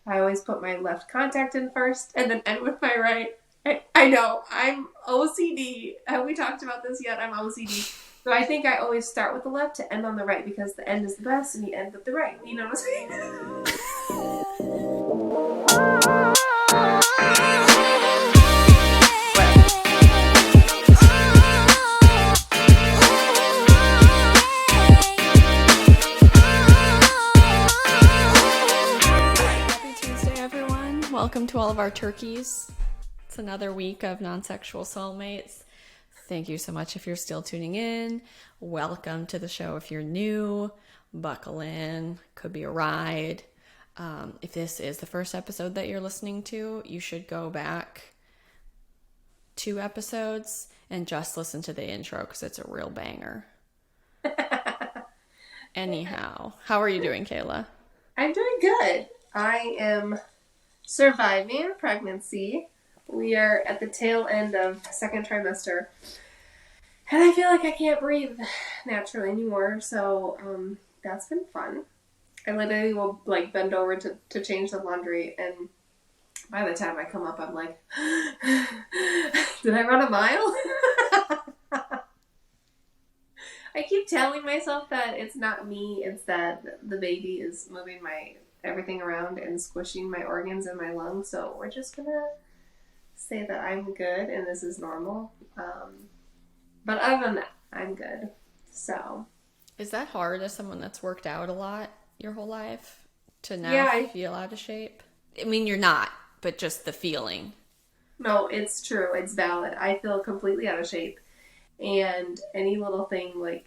I always put my left contact in first and then end with my right. I know, I'm OCD. Have we talked about this yet? I'm OCD. So I think I always start with the left to end on the right because the end is the best and you end with the right. You know what I'm saying? Welcome to all of our turkeys. It's another week of non-sexual soulmates. Thank you so much if you're still tuning in. Welcome to the show if you're new. Buckle in. Could be a ride. If this is the first episode that you're listening to, you should go back 2 episodes and just listen to the intro because it's a real banger. Anyhow, how are you doing, Kayla? I'm doing good. I am surviving pregnancy. We are at the tail end of second trimester. And I feel like I can't breathe naturally anymore. So that's been fun. I literally will bend over to change the laundry. And by the time I come up, I'm like, did I run a mile? I keep telling myself that it's not me. It's that the baby is moving everything around and squishing my organs in my lungs. So we're just gonna say that I'm good and this is normal. But other than that, I'm good. So is that hard as someone that's worked out a lot your whole life to now feel out of shape? I mean, you're not, but just the feeling. No, it's true. It's valid. I feel completely out of shape, and any little thing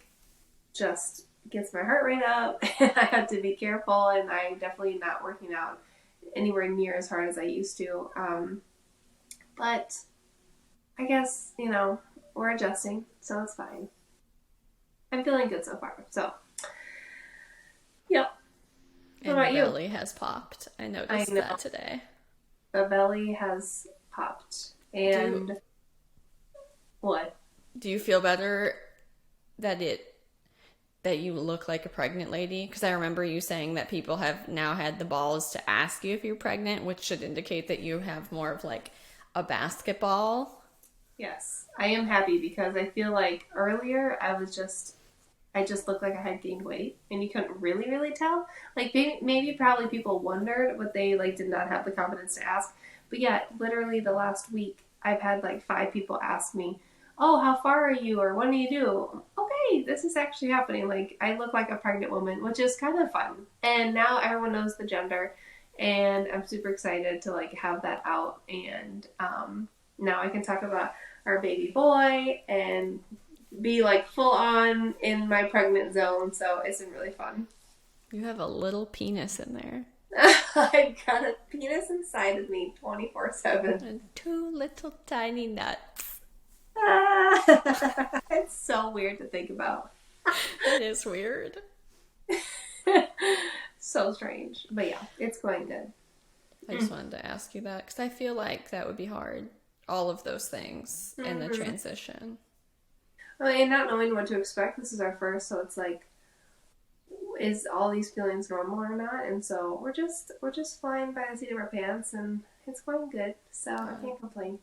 just gets my heart rate up. I have to be careful, and I'm definitely not working out anywhere near as hard as I used to. But I guess, we're adjusting, so it's fine. I'm feeling good so far. So, yep. What about you? The belly has popped. I noticed that today. The belly has popped. And what? Do you feel better that you look like a pregnant lady? Because I remember you saying that people have now had the balls to ask you if you're pregnant, which should indicate that you have more of a basketball. Yes, I am happy because I feel like earlier I just looked like I had gained weight and you couldn't really tell. Maybe probably people wondered, but they did not have the confidence to ask. But yeah, literally the last week I've had 5 people ask me, oh, how far are you? Or what do you do? Okay, this is actually happening. I look like a pregnant woman, which is kind of fun. And now everyone knows the gender. And I'm super excited to have that out. And now I can talk about our baby boy and be full on in my pregnant zone. So it's been really fun. You have a little penis in there. I've got a penis inside of me 24/7. And 2 little tiny nuts. It's so weird to think about. It is weird. So strange. But yeah, it's going good. I just wanted to ask you that because I feel like that would be hard. All of those things in the transition. And not knowing what to expect. This is our first, so it's is all these feelings normal or not? And so we're just flying by the seat of our pants, and it's going good. So I can't complain.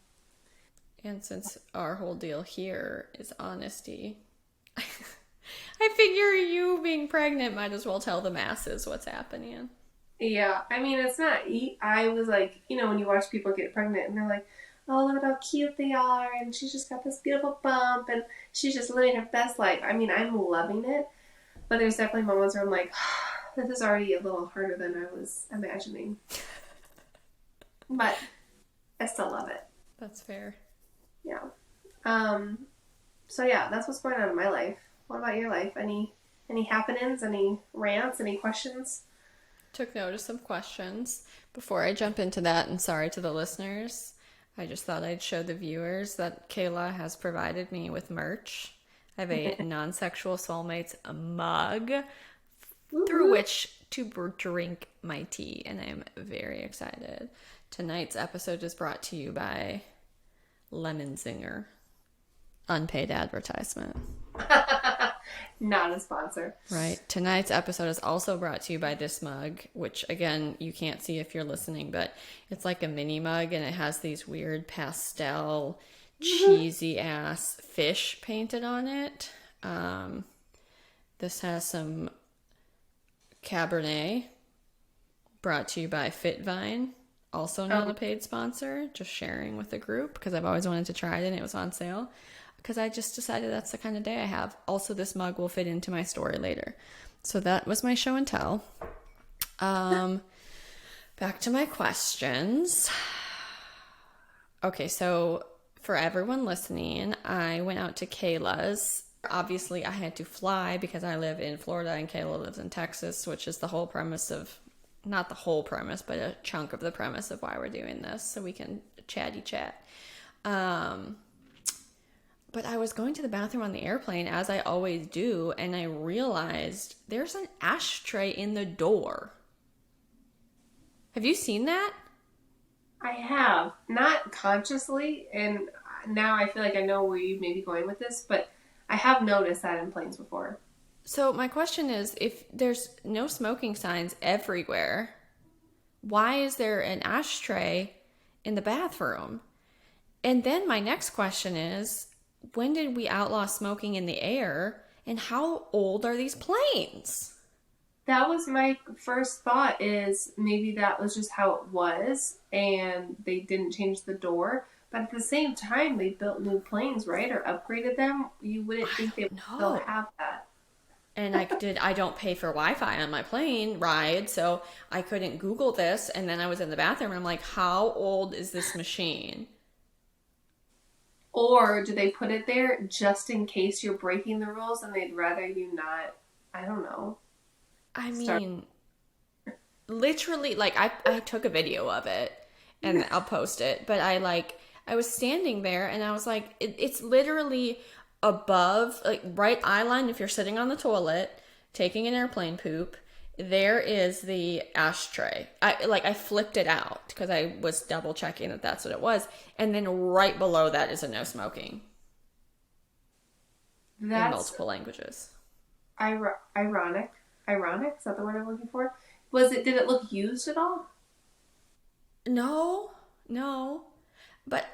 And since our whole deal here is honesty, I figure you being pregnant might as well tell the masses what's happening. Yeah, I mean, it's not... I was when you watch people get pregnant and they're like, oh, look at how cute they are, and she's just got this beautiful bump, and she's just living her best life. I mean, I'm loving it, but there's definitely moments where I'm like, this is already a little harder than I was imagining. But I still love it. That's fair. Yeah. So yeah, that's what's going on in my life. What about your life? Any happenings? Any rants? Any questions? Took notice of questions. Before I jump into that, and sorry to the listeners, I just thought I'd show the viewers that Kayla has provided me with merch. I have a non-sexual soulmates mug through which to drink my tea, and I'm very excited. Tonight's episode is brought to you by Lemon Zinger. Unpaid advertisement. Not a sponsor. Right. Tonight's episode is also brought to you by this mug, which again, you can't see if you're listening, but it's like a mini mug and it has these weird pastel, cheesy ass fish painted on it. This has some Cabernet, brought to you by Fitvine. Also not a paid sponsor, just sharing with the group because I've always wanted to try it and it was on sale. Because I just decided that's the kind of day I have. Also, this mug will fit into my story later. So that was my show and tell. Back to my questions. Okay, so for everyone listening, I went out to Kayla's. Obviously, I had to fly because I live in Florida and Kayla lives in Texas, which is the whole premise of, not the whole premise, but a chunk of the premise of why we're doing this, so we can chatty chat. But I was going to the bathroom on the airplane, as I always do, and I realized there's an ashtray in the door. Have you seen that? I have. Not consciously, and now I feel like I know where you may be going with this, but I have noticed that in planes before. So my question is, if there's no smoking signs everywhere, why is there an ashtray in the bathroom? And then my next question is, when did we outlaw smoking in the air, and how old are these planes? That was my first thought, is maybe that was just how it was and they didn't change the door. But at the same time, they built new planes, right? Or upgraded them. You wouldn't think they would still have that. And I don't pay for Wi-Fi on my plane ride, so I couldn't Google this. And then I was in the bathroom and I'm like, how old is this machine? Or do they put it there just in case you're breaking the rules and they'd rather you not, I don't know. I mean, literally, like, I took a video of it and I'll post it, but I was standing there and I was like, it's literally above, like, right eye line if you're sitting on the toilet, taking an airplane poop, there is the ashtray. I flipped it out because I was double checking that that's what it was. And then right below that is a no smoking. That's in multiple languages. Ironic. Ironic? Is that the word I'm looking for? Did it look used at all? No. But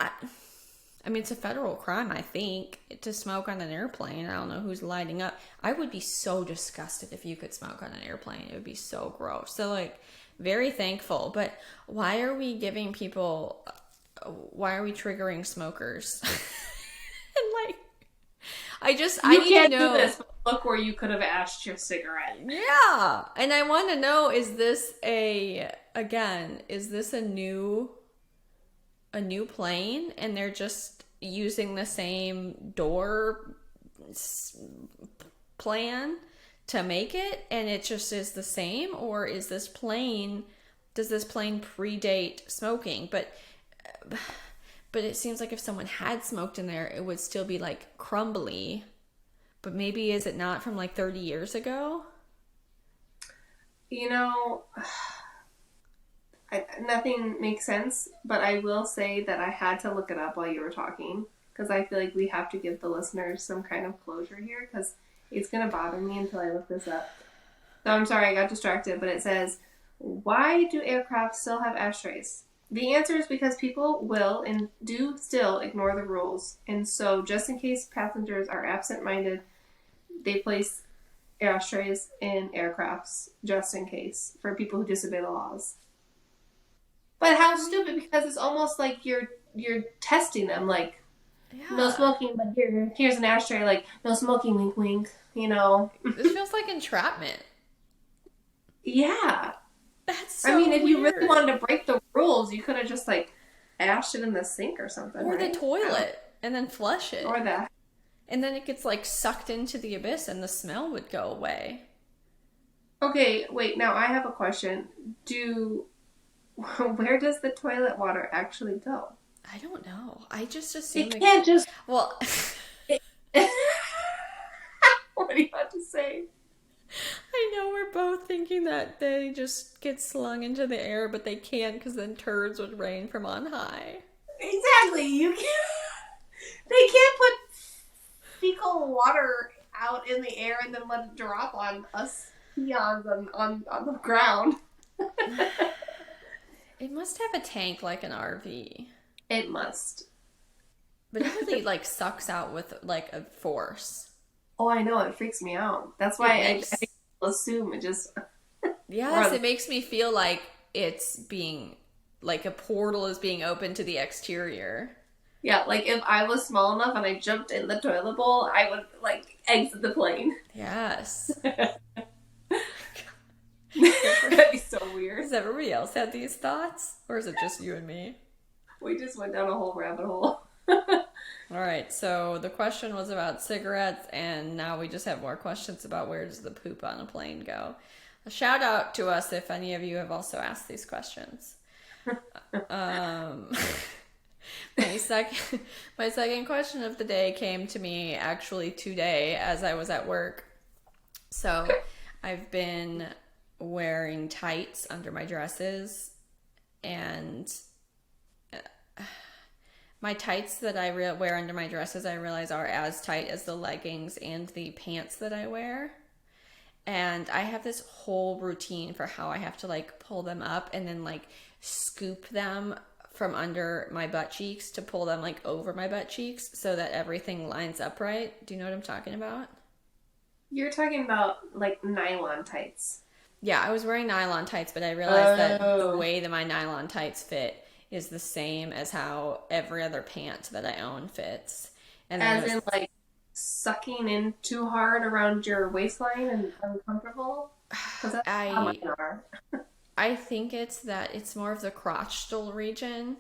I mean, it's a federal crime, I think, to smoke on an airplane. I don't know who's lighting up. I would be so disgusted if you could smoke on an airplane. It would be so gross. So, like, very thankful. But why are we giving people, why are we triggering smokers? And, like, I need to know. You can't do this, but look where you could have ashed your cigarette. Yeah. And I want to know, is this a new plane and they're just using the same door plan to make it and it just is the same? Or does this plane predate smoking? But it seems like if someone had smoked in there, it would still be like crumbly. But maybe is it not from like 30 years ago? You know, nothing makes sense, but I will say that I had to look it up while you were talking because I feel like we have to give the listeners some kind of closure here because it's going to bother me until I look this up. So I'm sorry, I got distracted, but it says, why do aircraft still have ashtrays? The answer is because people will and do still ignore the rules. And so just in case passengers are absent-minded, they place ashtrays in aircrafts just in case for people who disobey the laws. But how stupid, because it's almost like you're testing them, like, no smoking, but here's an ashtray, like, no smoking, wink, wink, you know. This feels like entrapment. Yeah. That's so weird. If you really wanted to break the rules, you could have just, like, ashed it in the sink or something, or right? the toilet, and then flush it. Or that. And then it gets, like, sucked into the abyss, and the smell would go away. Okay, wait, now I have a question. Where does the toilet water actually go? I don't know. I just assume it can't just... Well... What do you have to say? I know we're both thinking that they just get slung into the air, but they can't because then turds would rain from on high. Exactly. They can't put fecal water out in the air and then let it drop on us peons on the ground. It must have a tank like an RV. It must. But it really like sucks out with like a force. Oh, I know. It freaks me out. That's why I assume it just... Yes, it makes me feel like it's being... like a portal is being opened to the exterior. Yeah, like if I was small enough and I jumped in the toilet bowl, I would like exit the plane. Yes. That'd be so weird. Has everybody else had these thoughts? Or is it just you and me? We just went down a whole rabbit hole. Alright, so the question was about cigarettes, and now we just have more questions about where does the poop on a plane go. A shout out to us if any of you have also asked these questions. My second question of the day came to me actually today as I was at work. So I've been wearing tights under my dresses, and my tights that I wear under my dresses, I realize are as tight as the leggings and the pants that I wear. And I have this whole routine for how I have to like pull them up and then like scoop them from under my butt cheeks to pull them like over my butt cheeks so that everything lines up right. Do you know what I'm talking about? You're talking about like nylon tights. Yeah, I was wearing nylon tights, but I realized that the way that my nylon tights fit is the same as how every other pant that I own fits. And as in like sucking in too hard around your waistline and uncomfortable? Because that's how mine are. I think it's that it's more of the crotchal region.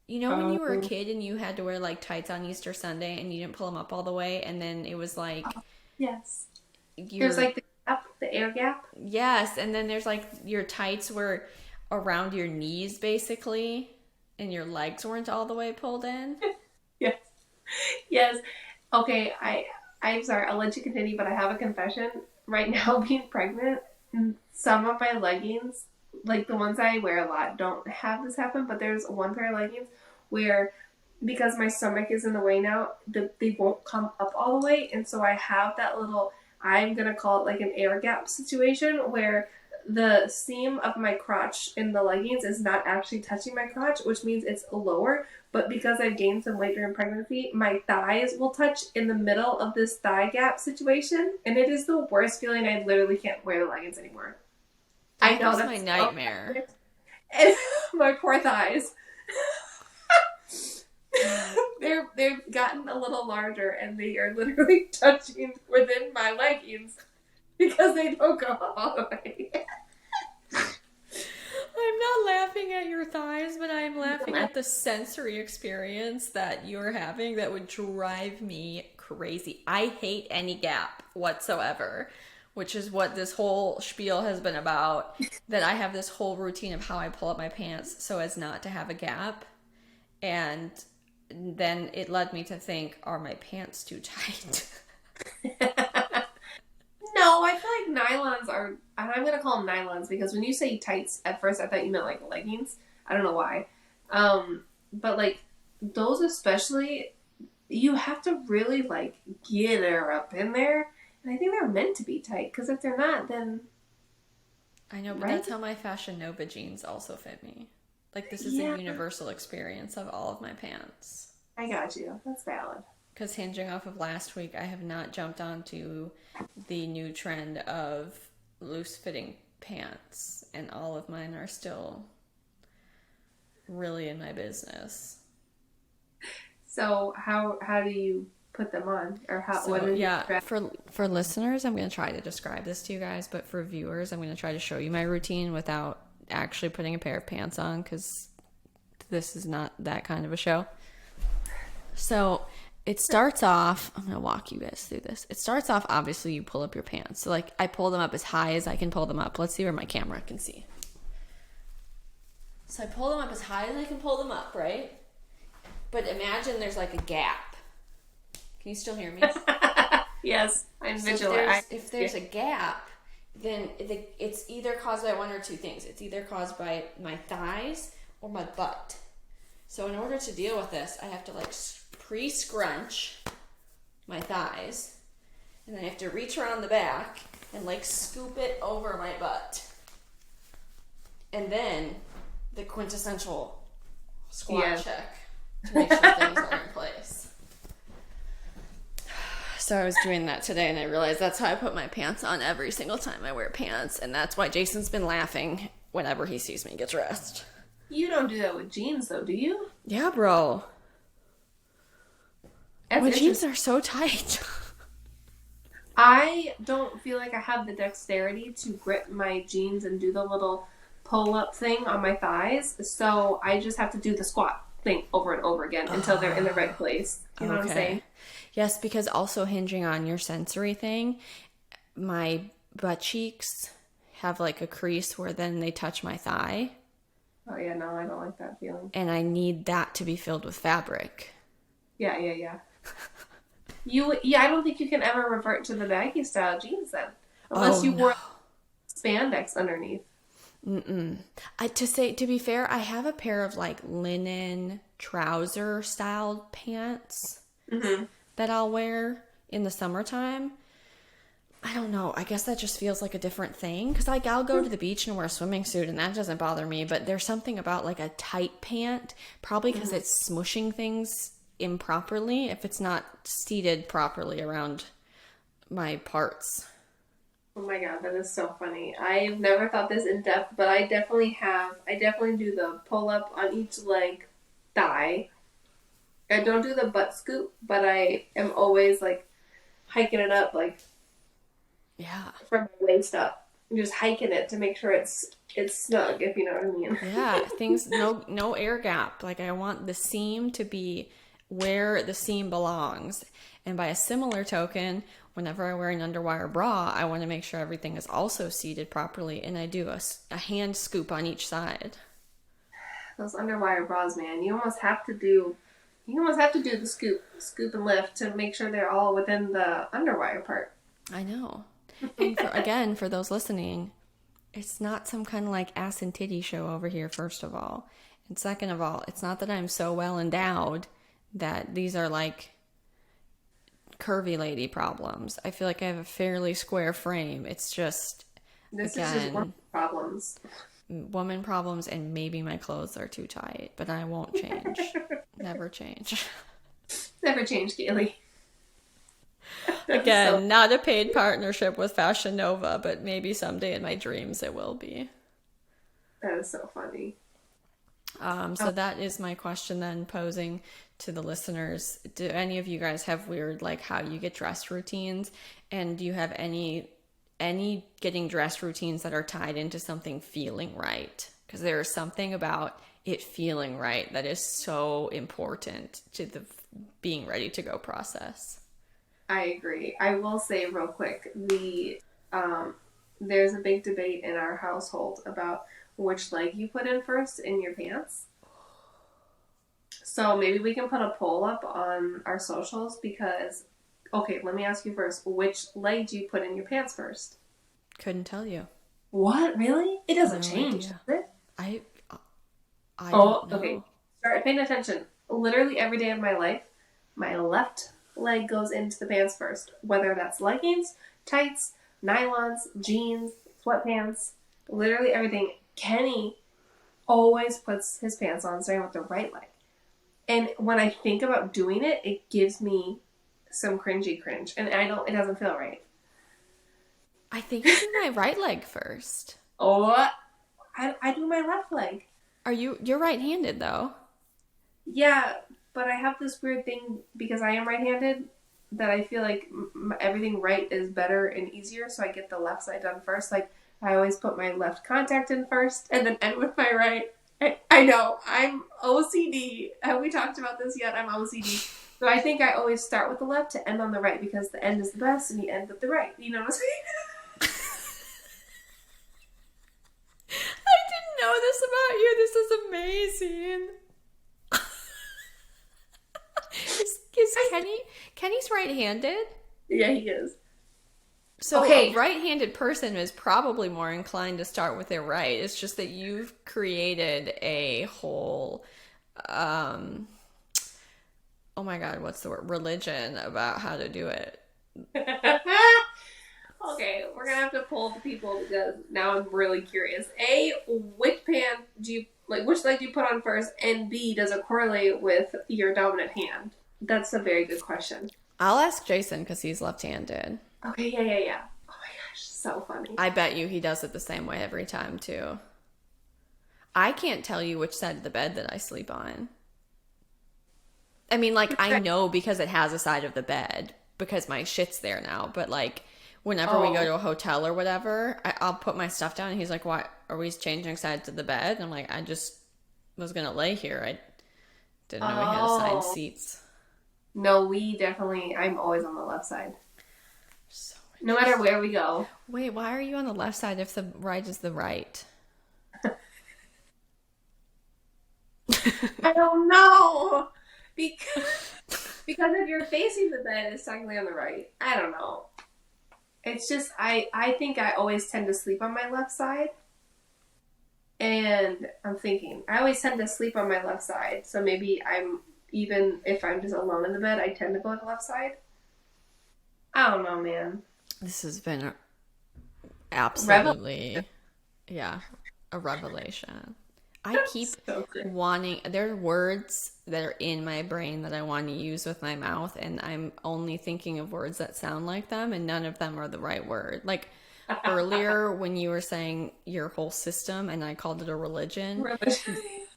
You know when you were a kid and you had to wear like tights on Easter Sunday and you didn't pull them up all the way, and then it was like... yes. There's like the air gap? Yes, and then there's like your tights were around your knees basically, and your legs weren't all the way pulled in. Yes. Yes. Okay, I'm sorry, I'll let you continue, but I have a confession. Right now, being pregnant, some of my leggings, like the ones I wear a lot, don't have this happen, but there's one pair of leggings where, because my stomach is in the way now, they won't come up all the way, and so I have that little, I'm going to call it like an air gap situation, where the seam of my crotch in the leggings is not actually touching my crotch, which means it's lower. But because I've gained some weight during pregnancy, my thighs will touch in the middle of this thigh gap situation. And it is the worst feeling. I literally can't wear the leggings anymore. I know that's my nightmare. And my poor thighs. They've gotten a little larger and they are literally touching within my leggings because they don't go all the way. I'm not laughing at your thighs, but I'm laughing at the sensory experience that you're having that would drive me crazy. I hate any gap whatsoever, which is what this whole spiel has been about, that I have this whole routine of how I pull up my pants so as not to have a gap. And then it led me to think, are my pants too tight? No, I feel like nylons are, and I'm going to call them nylons because when you say tights, at first I thought you meant like leggings. I don't know why. But like those especially, you have to really like get her up in there. And I think they're meant to be tight because if they're not, then... I know, but right? That's how my Fashion Nova jeans also fit me. Like this is a universal experience of all of my pants. I got you. That's valid. Because hinging off of last week, I have not jumped onto the new trend of loose-fitting pants, and all of mine are still really in my business. So how do you put them on, or how? So, yeah, for listeners, I'm going to try to describe this to you guys, but for viewers, I'm going to try to show you my routine without actually putting a pair of pants on, because this is not that kind of a show. So it starts off, I'm going to walk you guys through this. It starts off, obviously, you pull up your pants. So, like, I pull them up as high as I can pull them up. Let's see where my camera can see. So I pull them up as high as I can pull them up, right? But imagine there's, like, a gap. Can you still hear me? Yes, I'm visual. If there's a gap, then it's either caused by one or two things. It's either caused by my thighs or my butt. So in order to deal with this, I have to, like, pre-scrunch my thighs, And I have to reach around the back and like scoop it over my butt. And then the quintessential squat check to make sure things are in place. So I was doing that today and I realized that's how I put my pants on every single time I wear pants. And that's why Jason's been laughing whenever he sees me get dressed. You don't do that with jeans though, do you? Yeah, bro. My jeans are so tight. I don't feel like I have the dexterity to grip my jeans and do the little pull-up thing on my thighs. So I just have to do the squat thing over and over again until they're in the right place. You know what I'm saying? Yes, because also hinging on your sensory thing, my butt cheeks have like a crease where then they touch my thigh. Oh yeah, no, I don't like that feeling. And I need that to be filled with fabric. Yeah. I don't think you can ever revert to the baggy style jeans then. Unless you wore spandex underneath. To be fair, I have a pair of like linen trouser style pants that I'll wear in the summertime. I don't know. I guess that just feels like a different thing. Because like I'll go to the beach and wear a swimming suit and that doesn't bother me. But there's something about like a tight pant. Probably because it's smushing things improperly if it's not seated properly around my parts. Oh my god, that is so funny. I've never thought this in depth, but I definitely do the pull up on each leg, thigh. I don't do the butt scoop, but I am always like hiking it up like from my waist up. I'm just hiking it to make sure it's snug, if you know what I mean. Yeah, things no air gap. Like I want the seam to be where the seam belongs. And by a similar token, whenever I wear an underwire bra, I want to make sure everything is also seated properly, and I do a hand scoop on each side. Those underwire bras, man, you almost have to do the scoop and lift to make sure they're all within the underwire part. I know. And for those listening, it's not some kind of like ass and titty show over here, first of all. And second of all, it's not that I'm so well endowed that these are like curvy lady problems. I feel like I have a fairly square frame. It's just, is just woman problems, and maybe my clothes are too tight, but I won't change. Never change. Never change, Kailey. Again, not a paid partnership with Fashion Nova, but maybe someday in my dreams it will be. That is so funny. So that is my question then, posing to the listeners. Do any of you guys have weird, like, how you get dressed routines? And do you have any getting dressed routines that are tied into something feeling right? Because there is something about it feeling right that is so important to the being ready to go process. I agree. I will say real quick, there's a big debate in our household about which leg you put in first in your pants. So maybe we can put a poll up on our socials because, okay, let me ask you first, which leg do you put in your pants first? Couldn't tell you. What? Really? It doesn't change, does it? I don't know. Okay. Start paying attention. Literally every day of my life, my left leg goes into the pants first. Whether that's leggings, tights, nylons, jeans, sweatpants, literally everything. Kenny always puts his pants on starting with the right leg. And when I think about doing it, it gives me some cringe. And it doesn't feel right. I think you do my right leg first. Oh, I do my left leg. You're right-handed though? Yeah, but I have this weird thing because I am right-handed that I feel like everything right is better and easier. So I get the left side done first. Like I always put my left contact in first and then end with my right. I know, I'm OCD. Have we talked about this yet? I'm OCD. So I think I always start with the left to end on the right because the end is the best and you end with the right. You know what I'm saying? I didn't know this about you. This is amazing. is Kenny's right-handed? Yeah, he is. So a right-handed person is probably more inclined to start with their right. It's just that you've created a whole, oh my God, what's the word? Religion about how to do it. Okay, we're gonna have to pull the people because now I'm really curious. A, which pant do you like? Which leg do you put on first? And B, does it correlate with your dominant hand? That's a very good question. I'll ask Jason because he's left-handed. Okay, yeah, yeah, yeah. Oh my gosh, so funny. I bet you he does it the same way every time too. I can't tell you which side of the bed that I sleep on. I mean, like, I know because it has a side of the bed because my shit's there now. But, like, whenever we go Oh, to a hotel or whatever, I'll put my stuff down and he's like, "Why are we changing sides of the bed?" And I'm like, "I just was going to lay here. I didn't know we had assigned oh. seats." No, we definitely. I'm always on the left side, So no matter interesting. where we go. Wait, why are you on the left side if the right is the right? I don't know because if you're facing the bed, it's technically on the right. I don't know. It's just I think I always tend to sleep on my left side. And I'm thinking, I always tend to sleep on my left side. So maybe even if I'm just alone in the bed, I tend to go on the left side. I don't know, man. This has been Rebel. absolutely, yeah, a revelation. I keep So great. there are words that are in my brain that I want to use with my mouth, and I'm only thinking of words that sound like them, and none of them are the right word. Like earlier when you were saying your whole system and I called it a religion,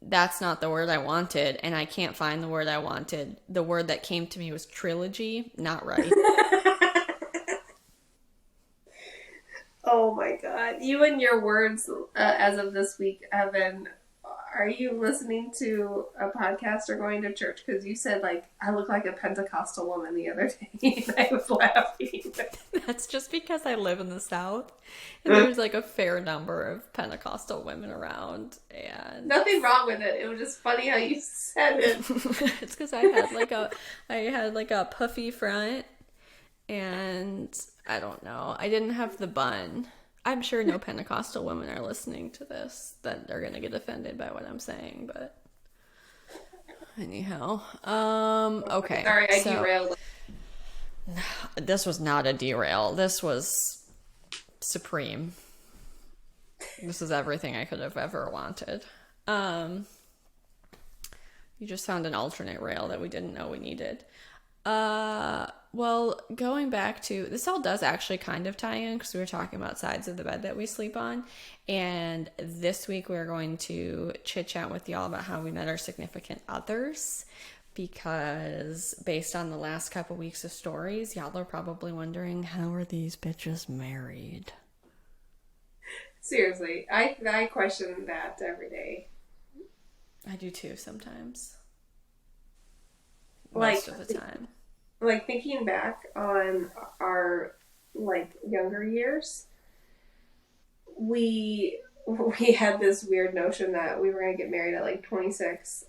that's not the word I wanted, and I can't find the word I wanted. The word that came to me was trilogy, not right. Oh my god. You and your words as of this week have been. Are you listening to a podcast or going to church? Because you said, like, I look like a Pentecostal woman the other day, and I was laughing. That's just because I live in the South and there's like a fair number of Pentecostal women around, and Nothing wrong with it. It was just funny how you said it. it's because I had like a puffy front, and I don't know. I didn't have the bun. I'm sure no Pentecostal women are listening to this that are gonna get offended by what I'm saying, but anyhow. Okay. Sorry, I So derailed. this was not a derail. This was supreme. This is everything I could have ever wanted. Um, you just found an alternate rail that we didn't know we needed. Well, going back to this, all does actually kind of tie in because we were talking about sides of the bed that we sleep on. And this week we're going to chit chat with y'all about how we met our significant others. Because based on the last couple weeks of stories, y'all are probably wondering, how are these bitches married? Seriously, I question that every day. I do too sometimes. Like Most of the time. thinking back on our like younger years, we we had this weird notion that we were gonna get married at like 26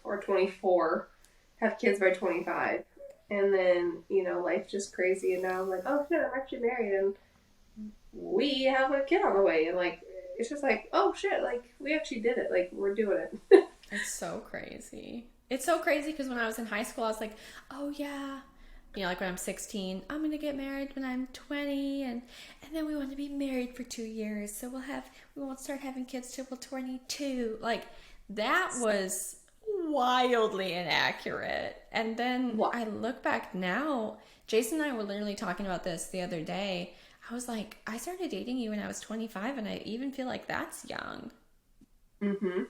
or 24, have kids by 25, and then life just crazy, and now I'm like, oh shit, I'm actually married, and we have a kid on the way, and like it's just like, oh shit, like we actually did it, like we're doing it. It's so crazy. It's so crazy because when I was in high school, I was like, oh yeah. Like when I'm 16, I'm going to get married when I'm 20. And then we want to be married for 2 years. So we won't start having kids till we're 22. Like that was wildly inaccurate. And then What? I look back now, Jason and I were literally talking about this the other day. I was like, I started dating you when I was 25 and I even feel like that's young. Mm-hmm.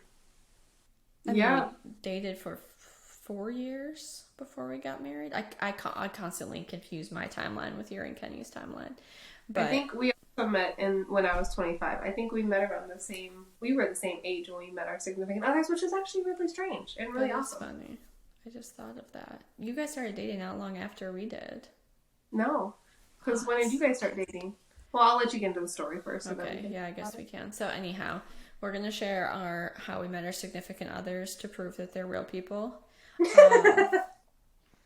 I mean, we Yeah. dated for 4 years before we got married. I constantly confuse my timeline with your and Kenny's timeline. I But think we also met in when I was 25. I think we met around the same. We were the same age when we met our significant others, which is actually really strange and that really is awesome. funny. I just thought of that. You guys started dating not long after we did. No, because when did What? you guys start dating? Well, I'll let you get into the story first, and then we Okay, can yeah, I talk guess about we it. can. So anyhow, we're gonna share our how we met our significant others to prove that they're real people. Um,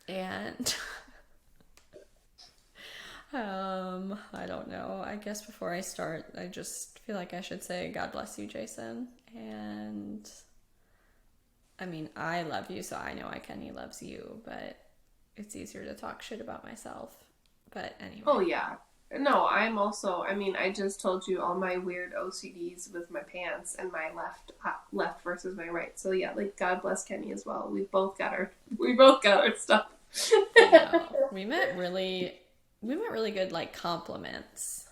and I don't know. I guess before I start, I just feel like I should say God bless you, Jason. And I mean, I love you, so I know Kenny loves you, but it's easier to talk shit about myself. But anyway. Oh, yeah. No, I'm also, I mean, I just told you all my weird OCDs with my pants and my left versus my right. So yeah, like God bless Kenny as well. We both got our stuff. I know. We met really good like compliments.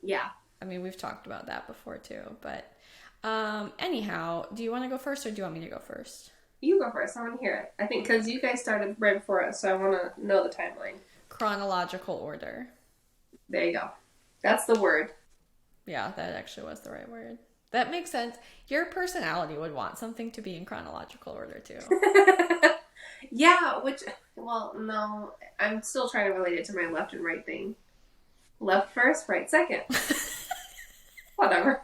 Yeah. I mean, we've talked about that before too, but anyhow, do you want to go first or do you want me to go first? You go first. I want to hear it. I think because you guys started right before us, so I want to know the timeline. Chronological order. There you go. That's the word. Yeah, that actually was the right word. That makes sense. Your personality would want something to be in chronological order too. Yeah, well, no, I'm still trying to relate it to my left and right thing. Left first, right second. Whatever.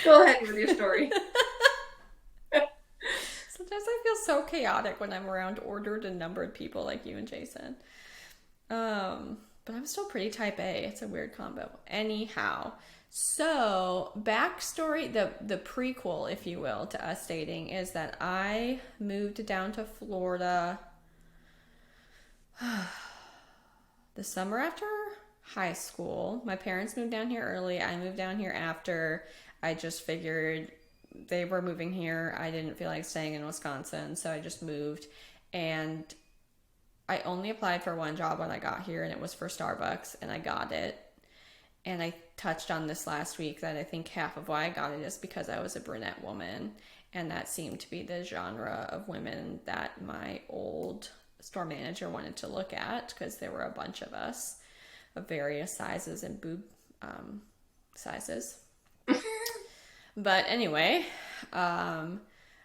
Go ahead with your story. Sometimes I feel so chaotic when I'm around ordered and numbered people like you and Jason. But I'm still pretty type A. It's a weird combo. Anyhow, so backstory, the prequel, if you will, to us dating is that I moved down to Florida the summer after high school. My parents moved down here early. I moved down here after. I just figured they were moving here. I didn't feel like staying in Wisconsin, so I just moved. And I only applied for one job when I got here, and it was for Starbucks, and I got it. And I touched on this last week that I think half of why I got it is because I was a brunette woman, and that seemed to be the genre of women that my old store manager wanted to look at, because there were a bunch of us of various sizes and boob sizes. But anyway,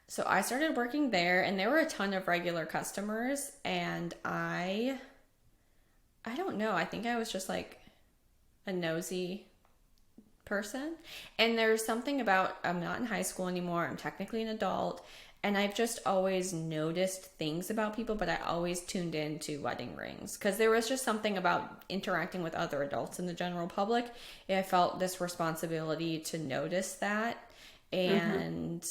so I started working there, and there were a ton of regular customers, and I don't know, I think I was just like a nosy person. And there's something about, I'm not in high school anymore, I'm technically an adult, and I've just always noticed things about people, but I always tuned into wedding rings, because there was just something about interacting with other adults in the general public. I felt this responsibility to notice that. And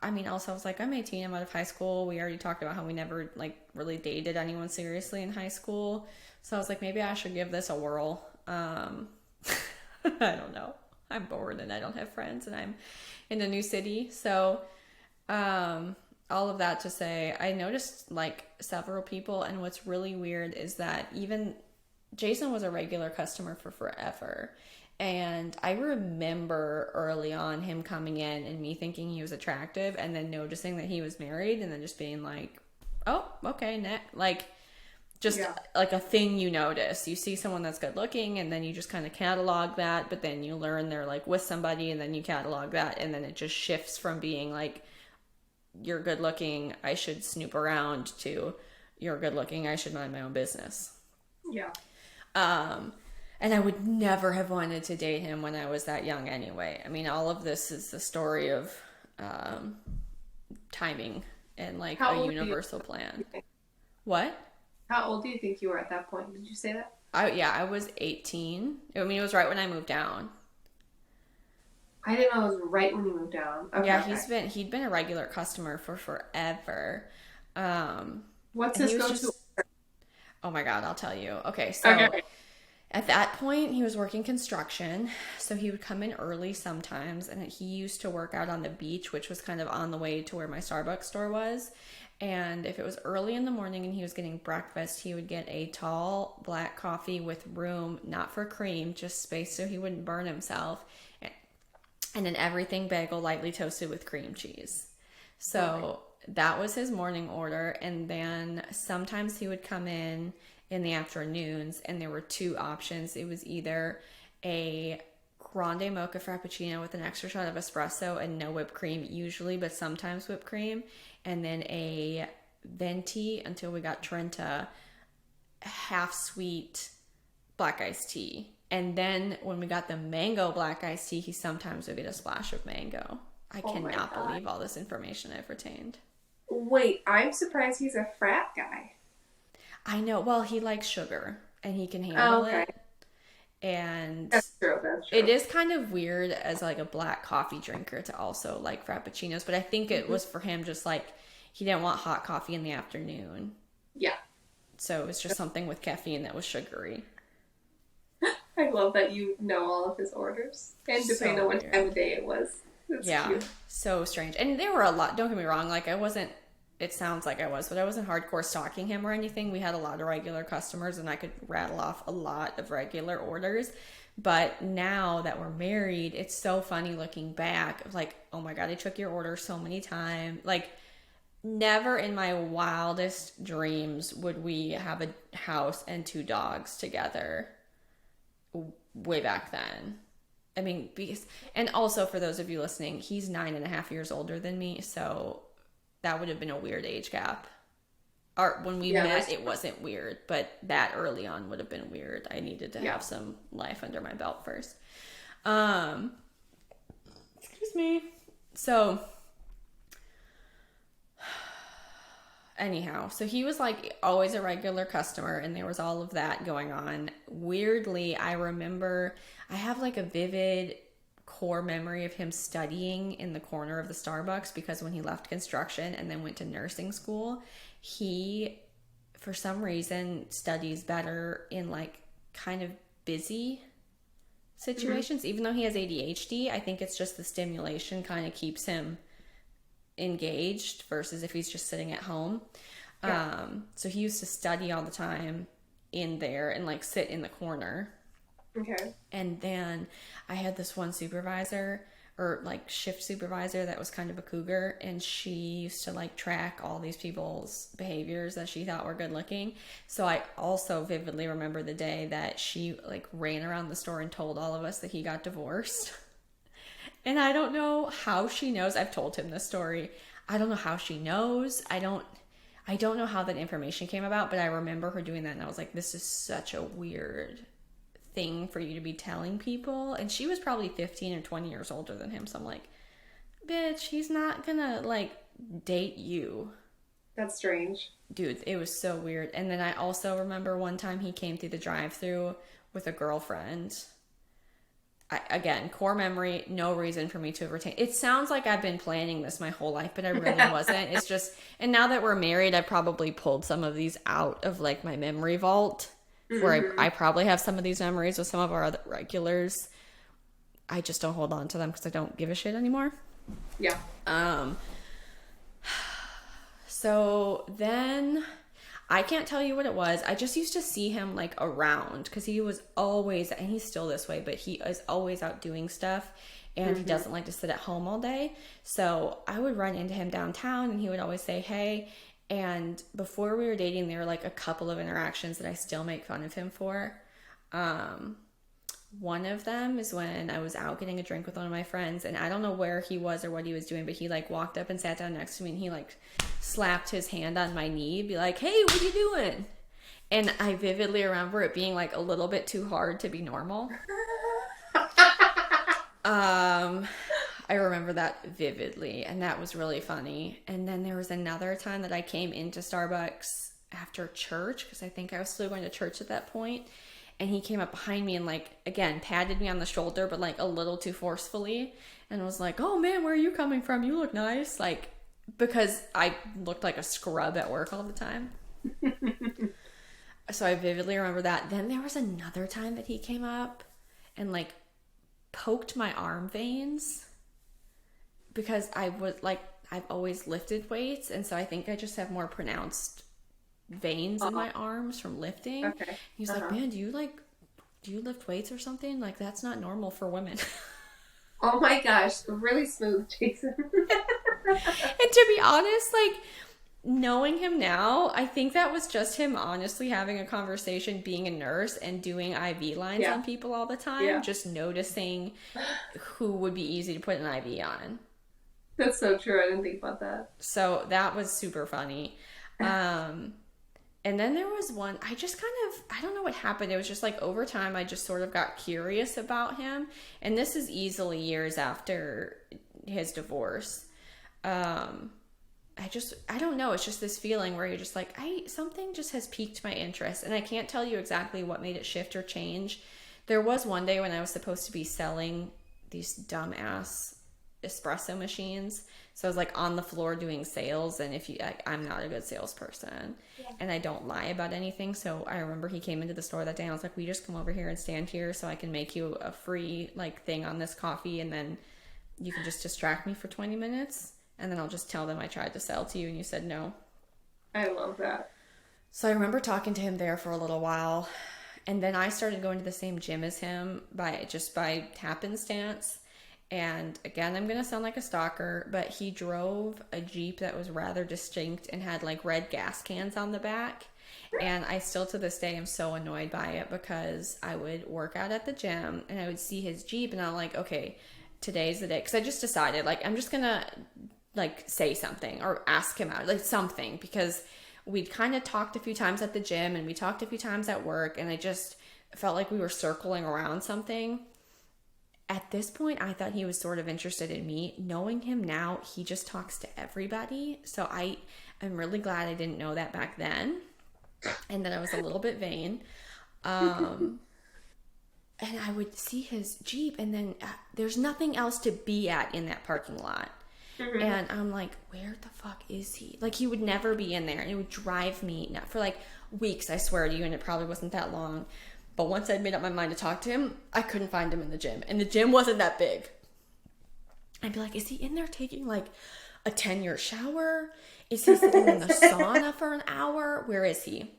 I mean, also I was like, I'm 18, I'm out of high school. We already talked about how we never like really dated anyone seriously in high school. So I was like, maybe I should give this a whirl. I don't know. I'm bored and I don't have friends and I'm in a new city. So all of that to say, I noticed like several people, and what's really weird is that even Jason was a regular customer for forever. And I remember early on him coming in and me thinking he was attractive, and then noticing that he was married, and then just being like, oh, okay, next. Like, just like a thing you notice. You see someone that's good looking, and then you just kind of catalog that, but then you learn they're like with somebody, and then you catalog that, and then it just shifts from being like, you're good looking, I should snoop around, to you're good looking, I should mind my own business. Yeah. And I would never have wanted to date him when I was that young anyway. I mean, all of this is the story of timing and like a universal plan. What? How old do you think you were at that point? Did you say that? I was 18. I mean, it was right when I moved down. I didn't know it was right when you moved down. Okay, yeah, he'd been a regular customer for forever. What's his go-to? Oh my God, I'll tell you. Okay, so at that point, he was working construction, so he would come in early sometimes, and he used to work out on the beach, which was kind of on the way to where my Starbucks store was. And if it was early in the morning and he was getting breakfast, he would get a tall black coffee with room, not for cream, just space so he wouldn't burn himself, and an everything bagel lightly toasted with cream cheese. So that was his morning order. And then sometimes he would come in the afternoons, and there were two options. It was either a grande mocha frappuccino with an extra shot of espresso and no whipped cream usually, but sometimes whipped cream, and then a venti, until we got Trenta, half sweet black iced tea. And then when we got the mango black iced tea, he sometimes would get a splash of mango. I cannot believe all this information I've retained. Wait, I'm surprised he's a frat guy. I know. Well, he likes sugar, and he can handle it. And that's true. It is kind of weird as like a black coffee drinker to also like frappuccinos, but I think it was for him just like he didn't want hot coffee in the afternoon. Yeah. So it was just something with caffeine that was sugary. I love that you know all of his orders. And depending So on what weird. time of day it was. That's Yeah, cute. so strange. And there were a lot, don't get me wrong, like I wasn't, it sounds like I was, but I wasn't hardcore stalking him or anything. We had a lot of regular customers and I could rattle off a lot of regular orders. But now that we're married, it's so funny looking back. Like, oh my God, I took your order so many times. Like, never in my wildest dreams would we have a house and two dogs together way back then. I mean, because, and also for those of you listening, he's 9.5 years older than me, so that would have been a weird age gap. Or when we met, it wasn't weird, but that early on would have been weird. I needed to have some life under my belt first. Excuse me. So, anyhow, so he was like always a regular customer, and there was all of that going on. Weirdly, I remember I have like a vivid core memory of him studying in the corner of the Starbucks, because when he left construction and then went to nursing school, he, for some reason, studies better in like kind of busy situations. Even though he has ADHD, I think it's just the stimulation kind of keeps him engaged versus if he's just sitting at home. So he used to study all the time in there and like sit in the corner. Okay. And then I had this one supervisor, or like shift supervisor, that was kind of a cougar, and she used to like track all these people's behaviors that she thought were good looking. So I also vividly remember the day that she like ran around the store and told all of us that he got divorced. And I don't know how she knows. I've told him this story. I don't know how she knows. I don't know how that information came about, but I remember her doing that, and I was like, this is such a weird thing for you to be telling people. And she was probably 15 or 20 years older than him, so I'm like, bitch, he's not gonna like date you. That's strange. Dude, it was so weird. And then I also remember one time he came through the drive-thru with a girlfriend. Again, core memory, no reason for me to retain. It sounds like I've been planning this my whole life, but I really wasn't. It's just, and now that we're married, I probably pulled some of these out of like my memory vault, where I probably have some of these memories with some of our other regulars. I just don't hold on to them because I don't give a shit anymore. Yeah. So then I can't tell you what it was. I just used to see him like around, because he was always, and he's still this way, but he is always out doing stuff, and he doesn't like to sit at home all day. So I would run into him downtown and he would always say, hey. And before we were dating, there were like a couple of interactions that I still make fun of him for. One of them is when I was out getting a drink with one of my friends, and I don't know where he was or what he was doing, but he like walked up and sat down next to me, and he like slapped his hand on my knee, be like, hey, what are you doing? And I vividly remember it being like a little bit too hard to be normal. I remember that vividly, and that was really funny. And then there was another time that I came into Starbucks after church, because I think I was still going to church at that point. And he came up behind me and like, again, patted me on the shoulder, but like a little too forcefully, and was like, oh man, where are you coming from? You look nice. Like, because I looked like a scrub at work all the time. So I vividly remember that. Then there was another time that he came up and like poked my arm veins, because I was like, I've always lifted weights, and so I think I just have more pronounced veins in my arms from lifting. Okay. He's like, man, do you lift weights or something? Like, that's not normal for women. Oh my gosh, really smooth, Jason. And to be honest, like, knowing him now, I think that was just him honestly having a conversation, being a nurse and doing IV lines on people all the time, just noticing who would be easy to put an IV on. That's so true. I didn't think about that. So that was super funny. And then there was one, I just kind of, I don't know what happened. It was just like over time, I just sort of got curious about him. And this is easily years after his divorce. I don't know. It's just this feeling where you're just like, something just has piqued my interest. And I can't tell you exactly what made it shift or change. There was one day when I was supposed to be selling these dumbass espresso machines. So I was like on the floor doing sales, and if you, I'm not a good salesperson, and I don't lie about anything. So I remember he came into the store that day, and I was like, "We just come over here and stand here, so I can make you a free like thing on this coffee, and then you can just distract me for 20 minutes, and then I'll just tell them I tried to sell to you, and you said no." I love that. So I remember talking to him there for a little while, and then I started going to the same gym as him by happenstance. And again, I'm gonna sound like a stalker, but he drove a Jeep that was rather distinct and had like red gas cans on the back. And I still to this day am so annoyed by it, because I would work out at the gym and I would see his Jeep and I'm like, okay, today's the day. Because I just decided, like, I'm just gonna like say something or ask him out, like something, because we'd kind of talked a few times at the gym and we talked a few times at work, and I just felt like we were circling around something. At this point, I thought he was sort of interested in me. Knowing him now, he just talks to everybody. So I'm really glad I didn't know that back then, and that I was a little bit vain. And I would see his Jeep, and then there's nothing else to be at in that parking lot. Mm-hmm. And I'm like, where the fuck is he? Like, he would never be in there, and it would drive me nuts for like weeks, I swear to you, and it probably wasn't that long. But once I'd made up my mind to talk to him, I couldn't find him in the gym. And the gym wasn't that big. I'd be like, is he in there taking like a 10-year shower? Is he sitting in the sauna for an hour? Where is he?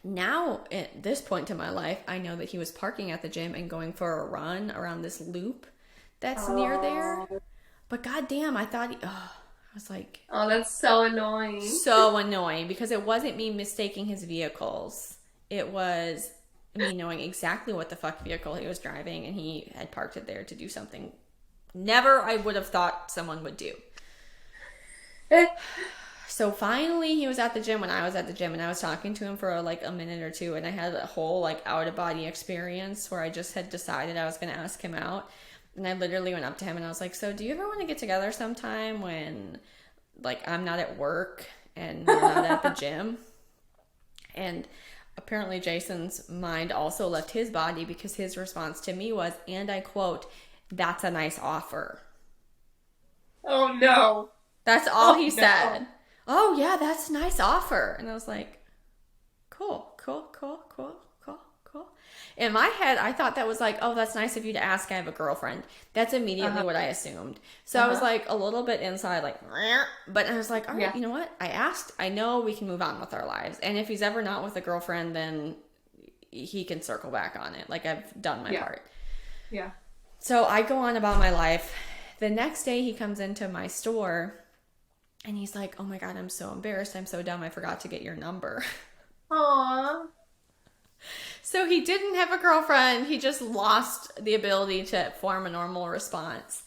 Now, at this point in my life, I know that he was parking at the gym and going for a run around this loop that's near there. But goddamn, I thought I was like... Oh, that's so annoying. So annoying, because it wasn't me mistaking his vehicles. It was me knowing exactly what the fuck vehicle he was driving, and he had parked it there to do something never I would have thought someone would do. So finally he was at the gym when I was at the gym, and I was talking to him for like a minute or two, and I had a whole like out of body experience where I just had decided I was going to ask him out. And I literally went up to him and I was like, so do you ever want to get together sometime when like I'm not at work and you're not at the gym? And apparently Jason's mind also left his body, because his response to me was, and I quote, "That's a nice offer." Oh no. That's all he said. Oh yeah, that's a nice offer. And I was like, cool. In my head, I thought that was like, oh, that's nice of you to ask. I have a girlfriend. That's immediately what I assumed. So I was like a little bit inside, like, but I was like, all right, you know what? I asked. I know we can move on with our lives. And if he's ever not with a girlfriend, then he can circle back on it. Like, I've done my part. Yeah. So I go on about my life. The next day he comes into my store and he's like, oh my God, I'm so embarrassed. I'm so dumb. I forgot to get your number. Aww. So he didn't have a girlfriend. He just lost the ability to form a normal response.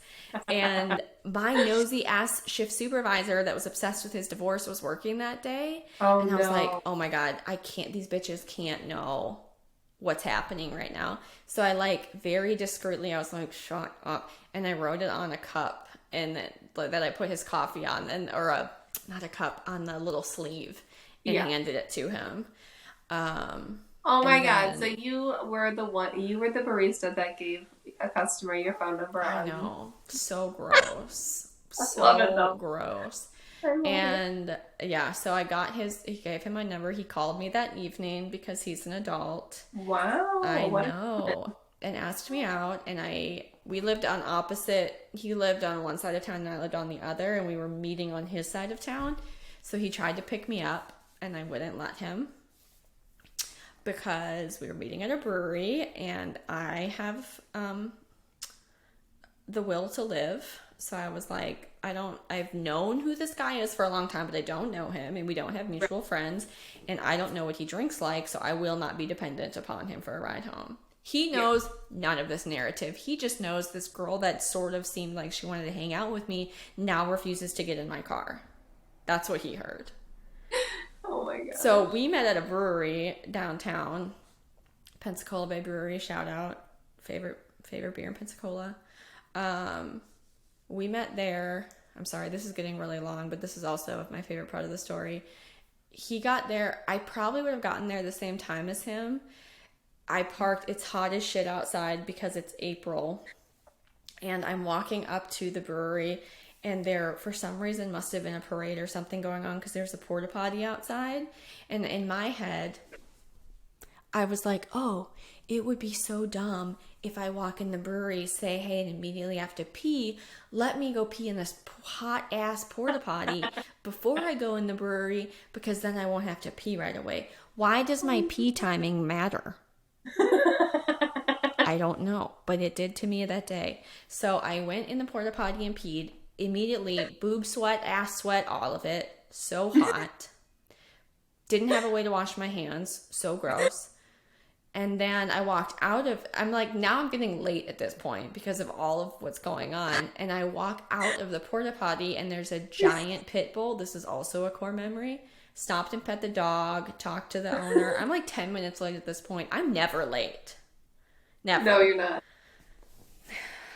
And my nosy ass shift supervisor that was obsessed with his divorce was working that day. Oh, and I was like, oh my God, these bitches can't know what's happening right now. So I like very discreetly, I was like, shut up. And I wrote it on a cup, and that I put his coffee on, not a cup, on the little sleeve, and handed it to him. Oh my God. So you were the barista that gave a customer your phone number. I know. So gross. So gross. And so he gave him my number. He called me that evening because he's an adult. Wow. I know. And asked me out, and we lived on opposite. He lived on one side of town and I lived on the other, and we were meeting on his side of town. So he tried to pick me up and I wouldn't let him, because we were meeting at a brewery, and I have the will to live. So I was like, I've known who this guy is for a long time, but I don't know him, and we don't have mutual friends, and I don't know what he drinks like, so I will not be dependent upon him for a ride home. He knows none of this narrative. He just knows this girl that sort of seemed like she wanted to hang out with me now refuses to get in my car. That's what he heard. Oh my God. So we met at a brewery downtown, Pensacola Bay Brewery, shout out, favorite beer in Pensacola. We met there. I'm sorry, this is getting really long, but this is also my favorite part of the story. He got there. I probably would have gotten there the same time as him. I parked. It's hot as shit outside because it's April. And I'm walking up to the brewery, and there, for some reason, must have been a parade or something going on because there's a porta potty outside. And in my head, I was like, oh, it would be so dumb if I walk in the brewery, say hey, and immediately have to pee. Let me go pee in this hot ass porta potty before I go in the brewery, because then I won't have to pee right away. Why does my pee timing matter? I don't know, but it did to me that day. So I went in the porta potty and peed. Immediately, boob sweat, ass sweat, all of it. So hot. Didn't have a way to wash my hands. So gross. And then I walked out of, I'm like, now I'm getting late at this point because of all of what's going on. And I walk out of the porta potty, and there's a giant pit bull. This is also a core memory. Stopped and pet the dog, talked to the owner. I'm like 10 minutes late at this point. I'm never late. Never. No, you're not.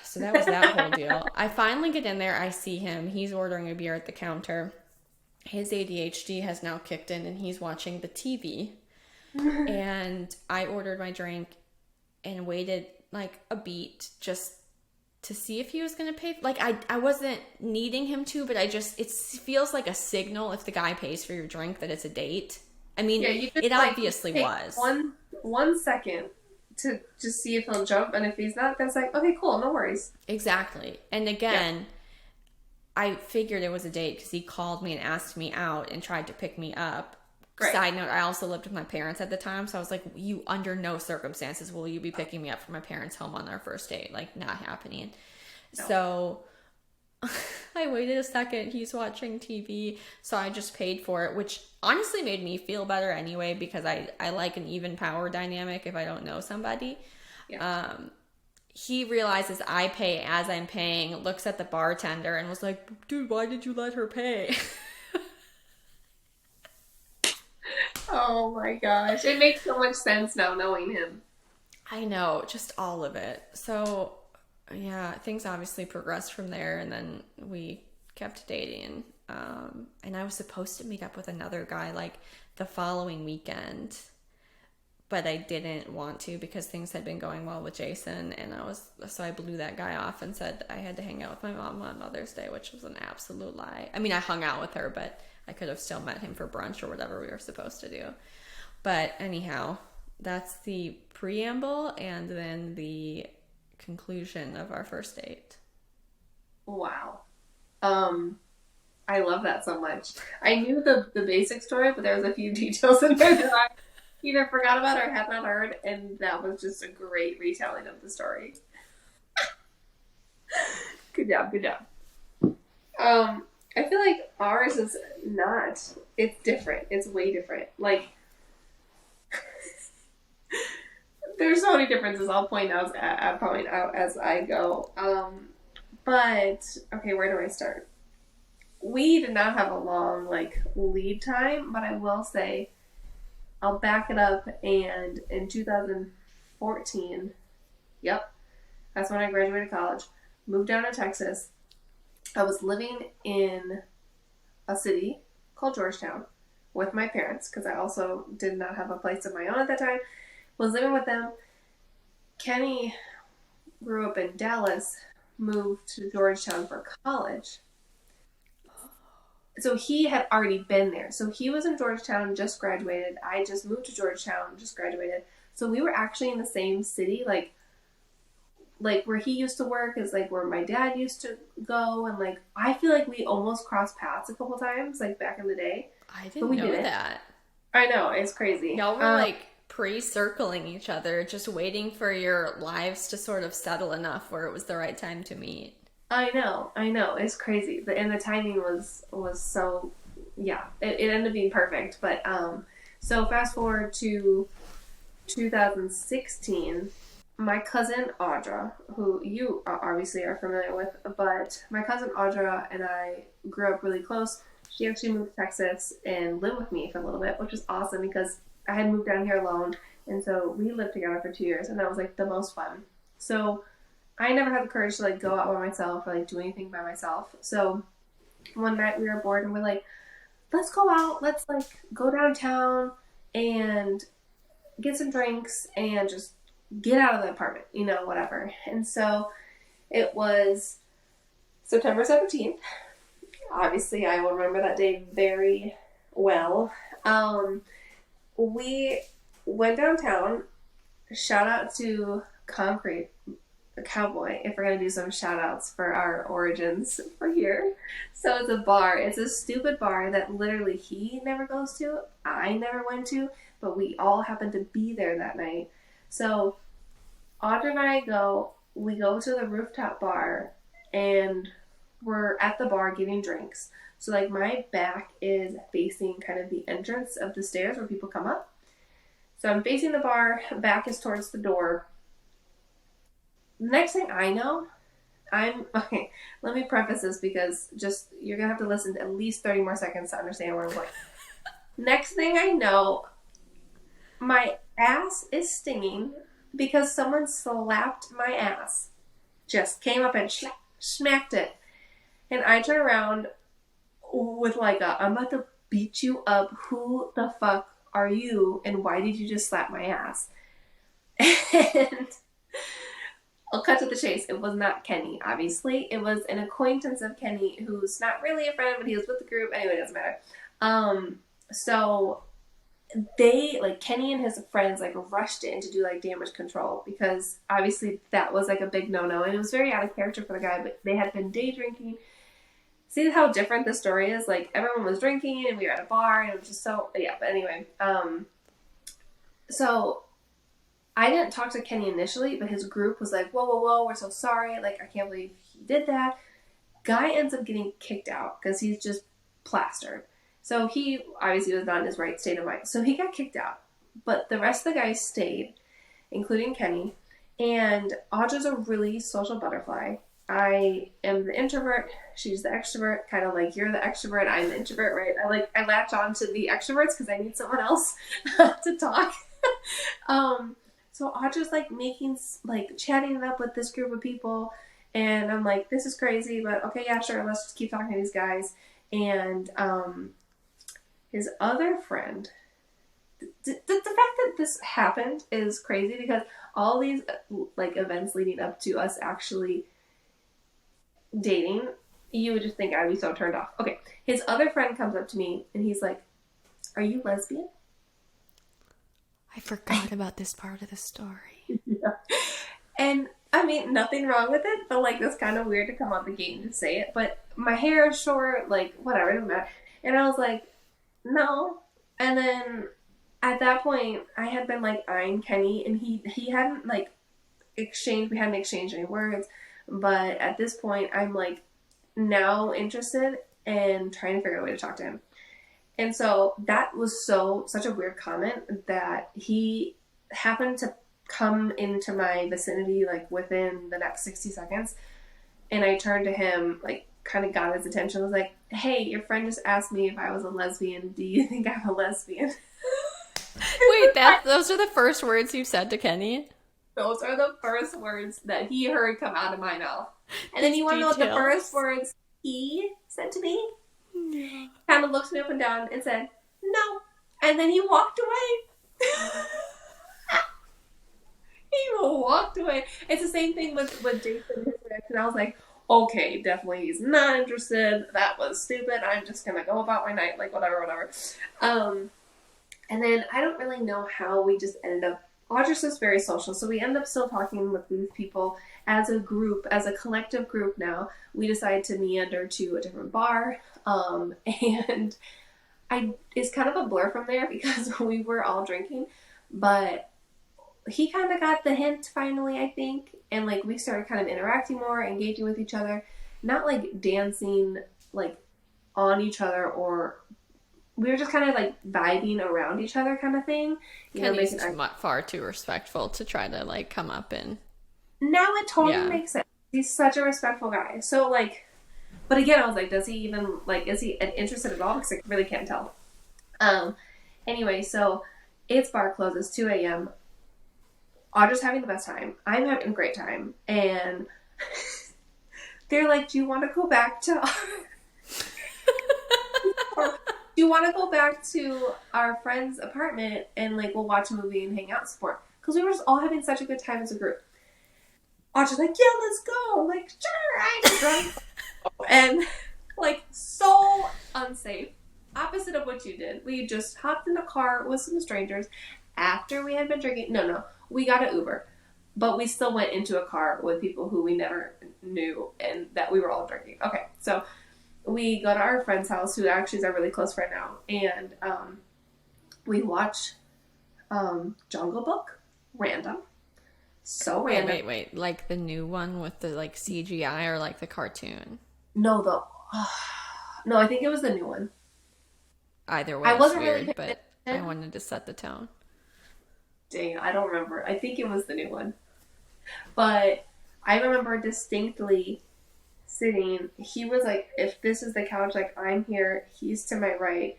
So that was that whole deal. I finally get in there. I see him. He's ordering a beer at the counter. His ADHD has now kicked in, and he's watching the TV. And I ordered my drink and waited like a beat just to see if he was going to pay. Like, I wasn't needing him to, but it feels like a signal if the guy pays for your drink that it's a date. I mean, yeah, it obviously was. One second to just see if he'll jump, and if he's not, that's like, okay, cool, no worries. Exactly. And again, I figured it was a date because he called me and asked me out and tried to pick me up. Right. Side note, I also lived with my parents at the time, so I was like, you, under no circumstances will you be picking me up from my parents' home on our first date. Like, not happening. No. So I waited a second. He's watching TV, so I just paid for it, which honestly made me feel better anyway, because I like an even power dynamic if I don't know somebody. Yeah. He realizes I pay as I'm paying, looks at the bartender, and was like, dude, why did you let her pay? Oh my gosh. It makes so much sense now knowing him. I know, just all of it. So, yeah, things obviously progressed from there, and then we kept dating. And I was supposed to meet up with another guy like the following weekend, but I didn't want to because things had been going well with Jason, and so I blew that guy off and said I had to hang out with my mom on Mother's Day, which was an absolute lie. I mean, I hung out with her, but I could have still met him for brunch or whatever we were supposed to do. But anyhow, that's the preamble and then the conclusion of our first date. Wow. I love that so much. I knew the basic story, but there was a few details in there that I either forgot about or had not heard, and that was just a great retelling of the story. Good job. I feel like ours is not. It's different. It's way different. Like, there's so many differences. I'll point out as I go. But okay, where do I start? We did not have a long lead time, but I will say, I'll back it up. And in 2014, yep, that's when I graduated college. Moved down to Texas. I was living in a city called Georgetown with my parents, because I also did not have a place of my own at that time. Was living with them. Kenny grew up in Dallas, moved to Georgetown for college. So he had already been there. So he was in Georgetown, just graduated. I just moved to Georgetown, just graduated. So we were actually in the same city, like where he used to work is where my dad used to go, and I feel like we almost crossed paths a couple times, back in the day. I didn't know that. I know, it's crazy. Y'all were pre-circling each other, just waiting for your lives to sort of settle enough where it was the right time to meet. I know, it's crazy. And the timing was so, yeah, it ended up being perfect. But so fast forward to 2016. My cousin Audra, who you obviously are familiar with, but my cousin Audra and I grew up really close. She actually moved to Texas and lived with me for a little bit, which was awesome because I had moved down here alone. And so we lived together for 2 years, and that was the most fun. So I never had the courage to go out by myself or do anything by myself. So one night we were bored and we're like, let's go out. Let's go downtown and get some drinks and just get out of the apartment, whatever. And so It was September 17th. Obviously, I will remember that day very well. We went downtown. Shout out to Concrete Cowboy if we're gonna do some shout outs for our origins for here. So it's a bar. It's a stupid bar that literally he never goes to. I never went to, but we all happened to be there that night. So Audra and I we go to the rooftop bar and we're at the bar getting drinks. So like my back is facing kind of the entrance of the stairs where people come up. So I'm facing the bar, back is towards the door. Next thing I know, okay, let me preface this because just you're gonna have to listen to at least 30 more seconds to understand where I'm going. Next thing I know, my ass is stinging because someone slapped my ass. Just came up and smacked it. And I turn around with like I'm about to beat you up. Who the fuck are you? And why did you just slap my ass? And I'll cut to the chase. It was not Kenny, obviously. It was an acquaintance of Kenny who's not really a friend, but he was with the group. Anyway, it doesn't matter. So they, like, Kenny and his friends, like, rushed in to do, like, damage control because obviously that was, like, a big no-no. And it was very out of character for the guy, but they had been day drinking. See how different the story is? Like, everyone was drinking and we were at a bar and it was just so, yeah, but anyway. So I didn't talk to Kenny initially, but his group was like, whoa, whoa, whoa, we're so sorry. Like, I can't believe he did that. Guy ends up getting kicked out because he's just plastered. So he obviously was not in his right state of mind. So he got kicked out. But the rest of the guys stayed, including Kenny. And Audra's a really social butterfly. I am the introvert. She's the extrovert. Kind of like you're the extrovert. I'm the introvert, right? I latch on to the extroverts because I need someone else to talk. So Audra's like chatting it up with this group of people. And I'm like, this is crazy, but okay, yeah, sure. Let's just keep talking to these guys. And his other friend, the fact that this happened is crazy because all these like events leading up to us actually dating, you would just think I'd be so turned off. Okay, his other friend comes up to me and he's like, "Are you lesbian?" I forgot about this part of the story. Yeah. And I mean, nothing wrong with it, but like it's kind of weird to come out the gate and just say it. But my hair is short, like whatever, it doesn't matter. And I was like, no. And then at that point, I had been like eyeing Kenny, and he hadn't like we hadn't exchanged any words. But at this point, I'm like now interested and trying to figure out a way to talk to him. And so that was such a weird comment that he happened to come into my vicinity like within the next 60 seconds. And I turned to him, like kind of got his attention. I was like, hey, your friend just asked me if I was a lesbian. Do you think I'm a lesbian? Wait, those are the first words you said to Kenny? Those are the first words that he heard come out of my mouth. And then you want to know what the first words he said to me? Yeah. Kind of looked me up and down and said, no. And then he walked away. He walked away. It's the same thing with Jason and his reaction. I was like, okay, definitely he's not interested. That was stupid. I'm just going to go about my night. Like, whatever. And then I don't really know how we just ended up. Audra's just very social. So we end up still talking with these people as a group, as a collective group now. We decided to meander to a different bar. And it's kind of a blur from there because we were all drinking. But he kind of got the hint finally, I think. And like we started kind of interacting more, engaging with each other. Not like dancing like on each other, or we were just kind of like vibing around each other kind of thing. Kenny's far too respectful to try to like come up and... Now it totally makes sense. He's such a respectful guy. So like, but again, I was like, does he even like, is he interested at all? Because I really can't tell. Anyway, so it's bar closes, 2 a.m. Audra's having the best time. I'm having a great time. And they're like, do you want to go back to do you want to go back to our friend's apartment and like we'll watch a movie and hang out and support? Because we were just all having such a good time as a group. Audrey's like, yeah, let's go. I'm like, sure, I'm drunk. And like, so unsafe. Opposite of what you did. We just hopped in a car with some strangers after we had been drinking. No, we got an Uber. But we still went into a car with people who we never knew and that we were all drinking. Okay, so we go to our friend's house, who actually is our really close friend now, and we watch Jungle Book. Random. So random. Wait. Like the new one with the like CGI or like the cartoon? No, no, I think it was the new one. Either way, I it's wasn't really weird, paying but I attention. wanted to set the tone. Dang, I don't remember. I think it was the new one. But I remember distinctly sitting. He was like, if this is the couch, like I'm here, he's to my right,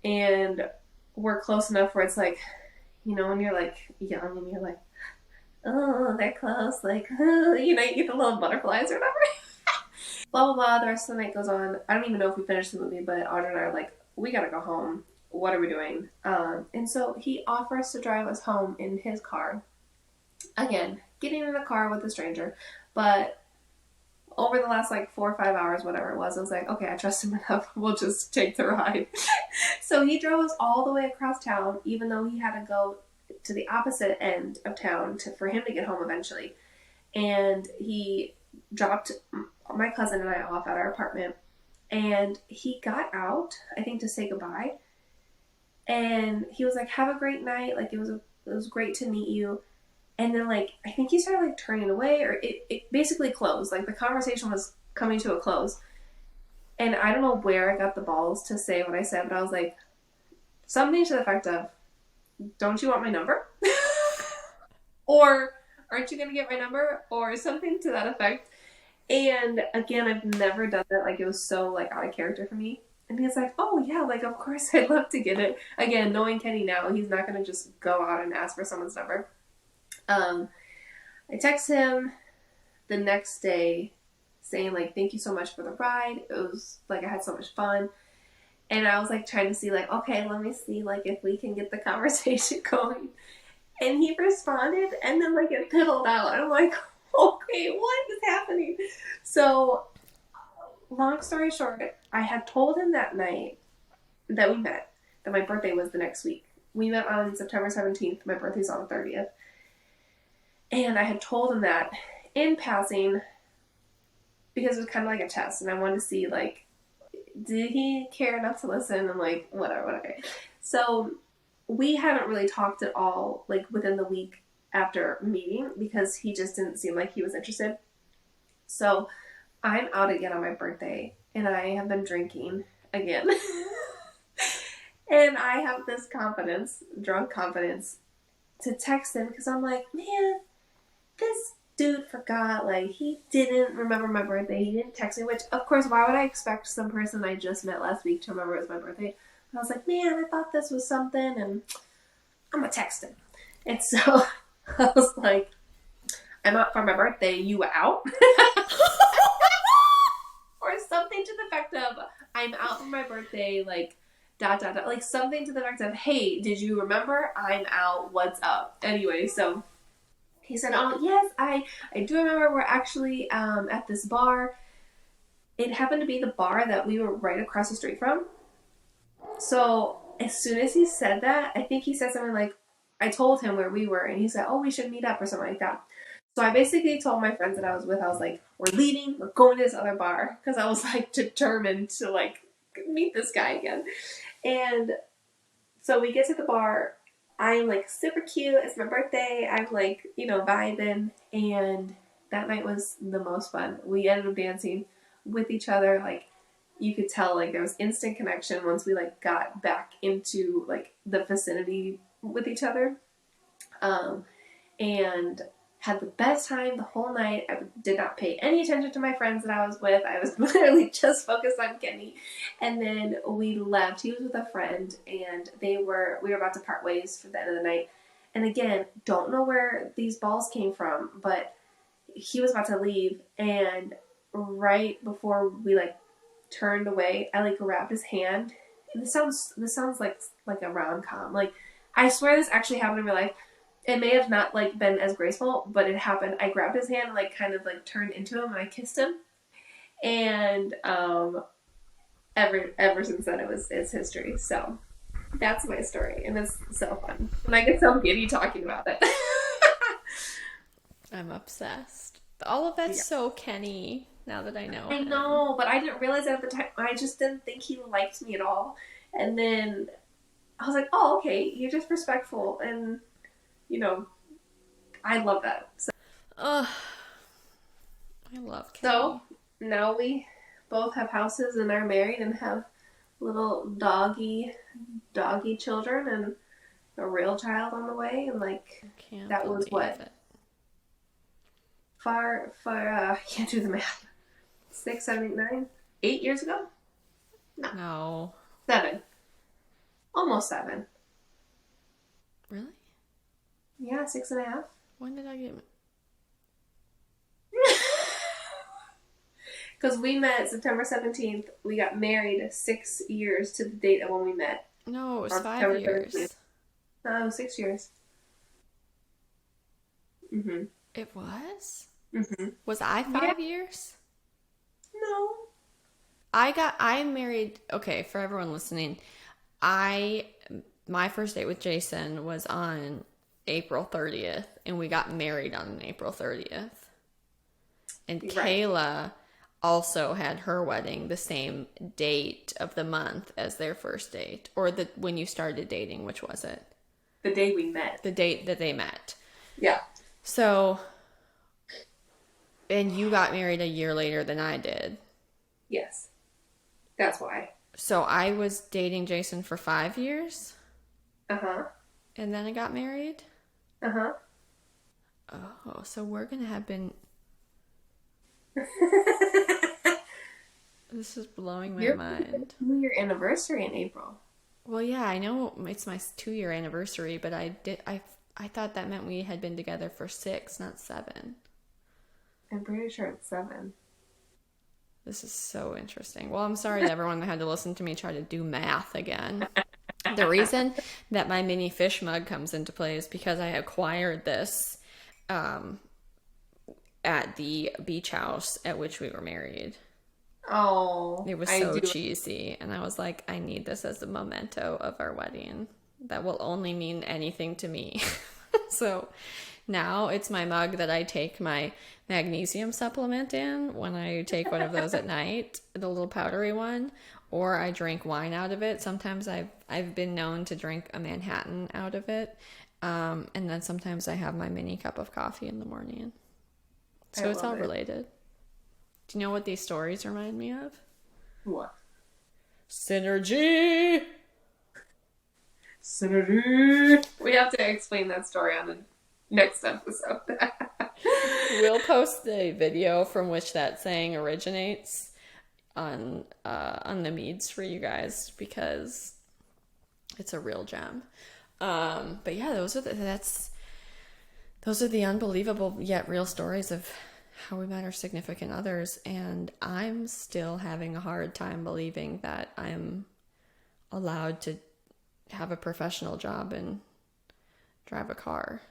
and we're close enough where it's like, when you're like young and you're like, oh, they're close, like, you get the little butterflies or whatever. Blah blah blah. The rest of the night goes on. I don't even know if we finished the movie, but Audrey and I are like, we gotta go home. What are we doing? And so he offers to drive us home in his car. Again, getting in the car with a stranger, but over the last like 4 or 5 hours, whatever it was, I was like, okay, I trust him enough. We'll just take the ride. So he drove us all the way across town, even though he had to go to the opposite end of town for him to get home eventually. And he dropped my cousin and I off at our apartment. And he got out, I think, to say goodbye. And he was like, have a great night. Like, it was great to meet you. And then, like, I think he started, like, turning away, or it basically closed. Like, the conversation was coming to a close. And I don't know where I got the balls to say what I said, but I was like, something to the effect of, don't you want my number? Or, aren't you going to get my number? Or something to that effect. And, again, I've never done that. Like, it was so, like, out of character for me. And he's like, oh, yeah, like, of course I'd love to get it. Again, knowing Kenny now, he's not going to just go out and ask for someone's number. I text him the next day saying, like, thank you so much for the ride. It was, like, I had so much fun. And I was, like, trying to see, like, okay, let me see, like, if we can get the conversation going. And he responded, and then, like, it piddled out. And I'm like, okay, what is happening? So, long story short, I had told him that night that we met, that my birthday was the next week. We met on September 17th. My birthday's on the 30th. And I had told him that in passing because it was kind of like a test. And I wanted to see, like, did he care enough to listen? And, like, whatever. So we haven't really talked at all, like, within the week after meeting because he just didn't seem like he was interested. So I'm out again on my birthday. And I have been drinking again. And I have this confidence, drunk confidence, to text him because I'm like, man, this dude forgot. Like, he didn't remember my birthday. He didn't text me, which, of course, why would I expect some person I just met last week to remember it was my birthday? And I was like, man, I thought this was something, and I'm going to text him. And so I was like, I'm out for my birthday. You out? Or something to the effect of, I'm out for my birthday, like, ... Like, something to the effect of, hey, did you remember? I'm out. What's up? Anyway, so he said, oh, yes, I do remember. We're actually at this bar. It happened to be the bar that we were right across the street from. So as soon as he said that, I think he said something like, I told him where we were, and he said, oh, we should meet up or something like that. So I basically told my friends that I was with, I was like, we're leaving, we're going to this other bar, because I was, like, determined to, like, meet this guy again. And so we get to the bar. I'm, like, super cute. It's my birthday. I'm, like, vibing. And that night was the most fun. We ended up dancing with each other. Like, you could tell, like, there was instant connection once we, like, got back into, like, the vicinity with each other. And had the best time the whole night. I did not pay any attention to my friends that I was with. I was literally just focused on Kenny. And then we left. He was with a friend, and we were about to part ways for the end of the night. And again, don't know where these balls came from, but he was about to leave, and right before we, like, turned away, I, like, grabbed his hand. And this sounds like a rom-com. Like, I swear this actually happened in real life. it may have not like been as graceful, but it happened. I grabbed his hand, like kind of like turned into him, and I kissed him. And ever since then, it's history. So that's my story, and it's so fun. And I get so giddy talking about it. I'm obsessed. All of that's Yeah. so Kenny now that I know I him. know, but I didn't realize it at the time. I just didn't think he liked me at all. And then I was like, oh, okay, you're just respectful, and you know, I love that. Ugh, I love So Kenny. now we both have houses and are married and have little doggy children and a real child on the way. And like I can't that was believe what it. far I can't do the math. 6, 7, 8, 9, 8 years ago. No, No. 7, almost 7. Really? Yeah, 6.5. When did I get... Because we met September 17th. We got married 6 years to the date of when we met. No, it was On 5 September years. 17th. No, 6 years. Mhm. It was? Mhm. Was I Yeah. 5 years? No. I married, okay, for everyone listening, my first date with Jason was on April 30th, and we got married on April 30th. And Right. Kayla also had her wedding the same date of the month as their first date, or when you started dating, which was it? The day we met. The date that they met. Yeah. So, and you got married a year later than I did. Yes. That's why. So I was dating Jason for 5 years, Uh-huh. and then I got married. Uh-huh. Oh, so we're gonna have been. This is blowing my mind. Your anniversary in April. Well, yeah, I know it's my 2-year anniversary, but I thought that meant we had been together for 6, not 7. I'm pretty sure it's 7. This is so interesting. Well, I'm sorry to everyone that had to listen to me try to do math again. The reason that my mini fish mug comes into play is because I acquired this at the beach house at which we were married. Oh. It was so cheesy, and I was like, I need this as a memento of our wedding. That will only mean anything to me. So now it's my mug that I take my magnesium supplement in when I take one of those at night, the little powdery one, or I drink wine out of it. Sometimes I've been known to drink a Manhattan out of it, and then sometimes I have my mini cup of coffee in the morning. So it's all related. Do you know what these stories remind me of? What? Synergy! Synergy! We have to explain that story on the next episode. We'll post the video from which that saying originates on the meads for you guys because it's a real gem. But yeah, those are the unbelievable yet real stories of how we met our significant others, and I'm still having a hard time believing that I'm allowed to have a professional job and drive a car.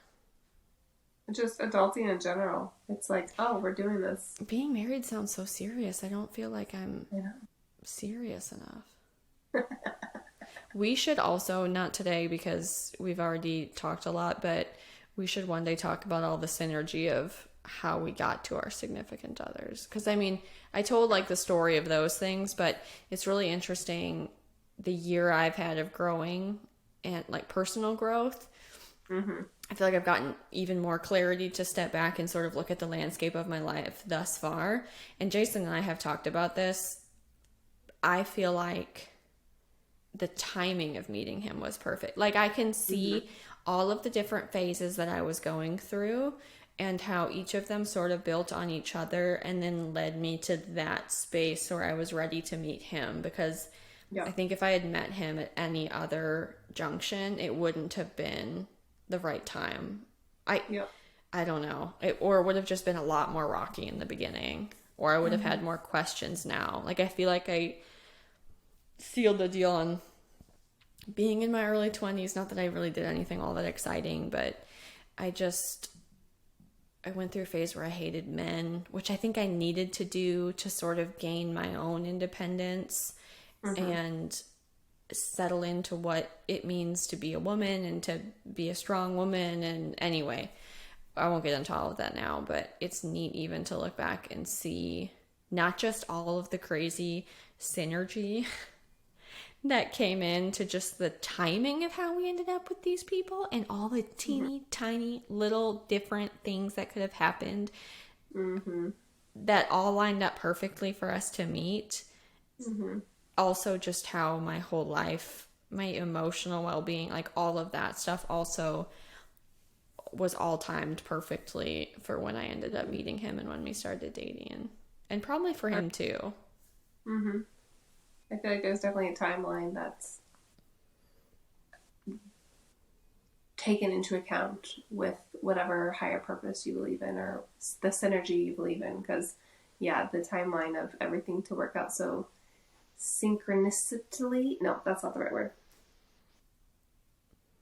Just adulting in general. It's like, oh, we're doing this. Being married sounds so serious. I don't feel like I'm serious enough. We should also, not today because we've already talked a lot, but we should one day talk about all the synergy of how we got to our significant others. Because I mean, I told like the story of those things, but it's really interesting the year I've had of growing and like personal growth. Mm-hmm. I feel like I've gotten even more clarity to step back and sort of look at the landscape of my life thus far. And Jason and I have talked about this. I feel like the timing of meeting him was perfect. Like I can see all of the different phases that I was going through and how each of them sort of built on each other and then led me to that space where I was ready to meet him, because I think if I had met him at any other junction, it wouldn't have been the right time. I don't know. Or it would have just been a lot more rocky in the beginning, or I would have had more questions now. Like I feel like I sealed the deal on being in my early 20s. Not that I really did anything all that exciting, but I went through a phase where I hated men, which I think I needed to do to sort of gain my own independence and settle into what it means to be a woman and to be a strong woman. And anyway, I won't get into all of that now, but it's neat even to look back and see not just all of the crazy synergy that came into just the timing of how we ended up with these people and all the teeny tiny little different things that could have happened that all lined up perfectly for us to meet. Also just how my whole life, my emotional well-being, like all of that stuff also was all timed perfectly for when I ended up meeting him and when we started dating, and probably for him too. I feel like there's definitely a timeline that's taken into account with whatever higher purpose you believe in or the synergy you believe in. Because, yeah, the timeline of everything to work out so synchronicity. No, that's not the right word.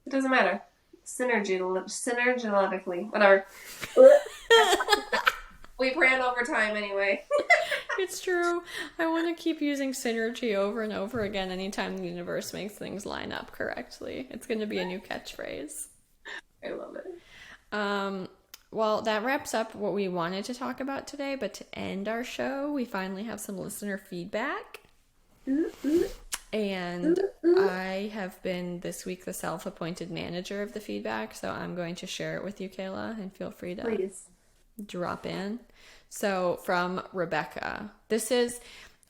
It doesn't matter. Synergetically. Whatever. We ran over time anyway. It's true. I want to keep using synergy over and over again anytime the universe makes things line up correctly. It's going to be a new catchphrase. I love it. Well, that wraps up what we wanted to talk about today, but to end our show, we finally have some listener feedback. And I have been this week the self-appointed manager of the feedback, so I'm going to share it with you, Kayla, and feel free to drop in. So from Rebecca, this is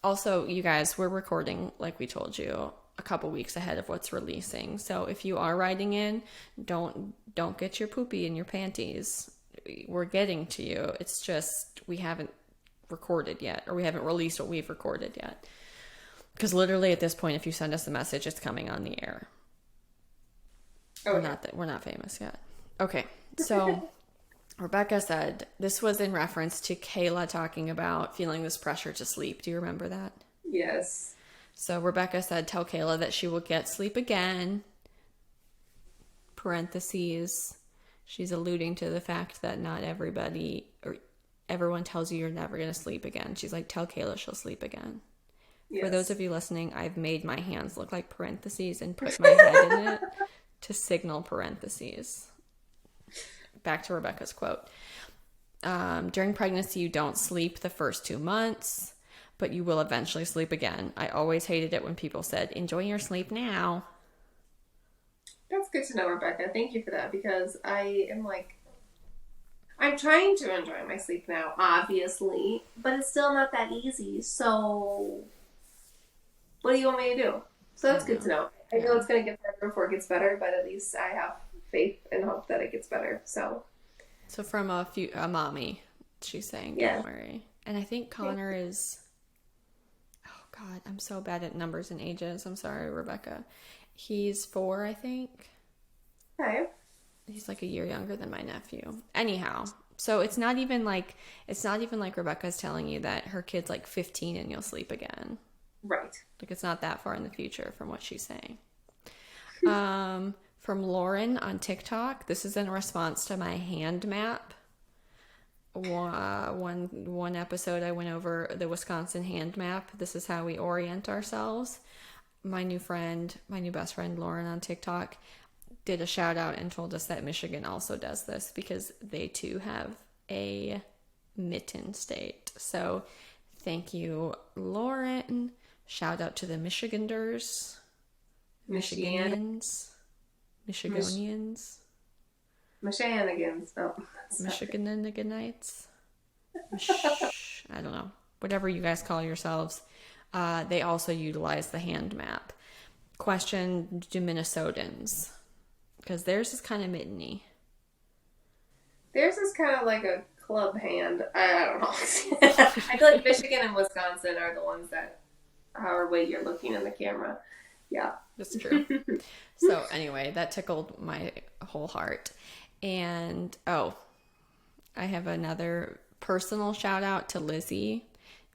also, you guys, we're recording, like we told you, a couple weeks ahead of what's releasing. So if you are writing in, don't get your poopy in your panties. We're getting to you. It's just we haven't recorded yet, or we haven't released what we've recorded yet. Because literally at this point, if you send us a message, it's coming on the air. Okay. We're not famous yet. Okay, so Rebecca said this was in reference to Kayla talking about feeling this pressure to sleep. Do you remember that? Yes. So Rebecca said, tell Kayla that she will get sleep again. Parentheses. She's alluding to the fact that not everybody or everyone tells you you're never going to sleep again. She's like, tell Kayla she'll sleep again. Yes. For those of you listening, I've made my hands look like parentheses and put my head in it to signal parentheses. Back to Rebecca's quote. During pregnancy, you don't sleep the first 2 months, but you will eventually sleep again. I always hated it when people said, enjoy your sleep now. That's good to know, Rebecca. Thank you for that, because I am like, I'm trying to enjoy my sleep now, obviously, but it's still not that easy. So what do you want me to do? So that's good to know. I know it's going to get better before it gets better, but at least I have faith and hope that it gets better. So from a mommy, she's saying, don't worry. And I think Connor is, oh God, I'm so bad at numbers and ages. I'm sorry, Rebecca. He's 4, I think. Okay. He's like a year younger than my nephew. Anyhow, so it's not even like Rebecca's telling you that her kid's like 15 and you'll sleep again. Right. Like it's not that far in the future from what she's saying. From Lauren on TikTok, this is in response to my hand map. One episode I went over the Wisconsin hand map. This is how we orient ourselves. My new best friend Lauren on TikTok did a shout out and told us that Michigan also does this because they too have a mitten state. So thank you, Lauren. Shout out to the Michiganders. Michiganians. Michigonians. Michiganigans. Oh. Michiganiganites. I don't know. Whatever you guys call yourselves. They also utilize the hand map. Question, do Minnesotans? Because theirs is kind of mitteny. Theirs is kind of like a club hand. I don't know. I feel like Michigan and Wisconsin are the ones that, however way you're looking in the camera. Yeah. That's true. So anyway, that tickled my whole heart. And, I have another personal shout out to Lizzie.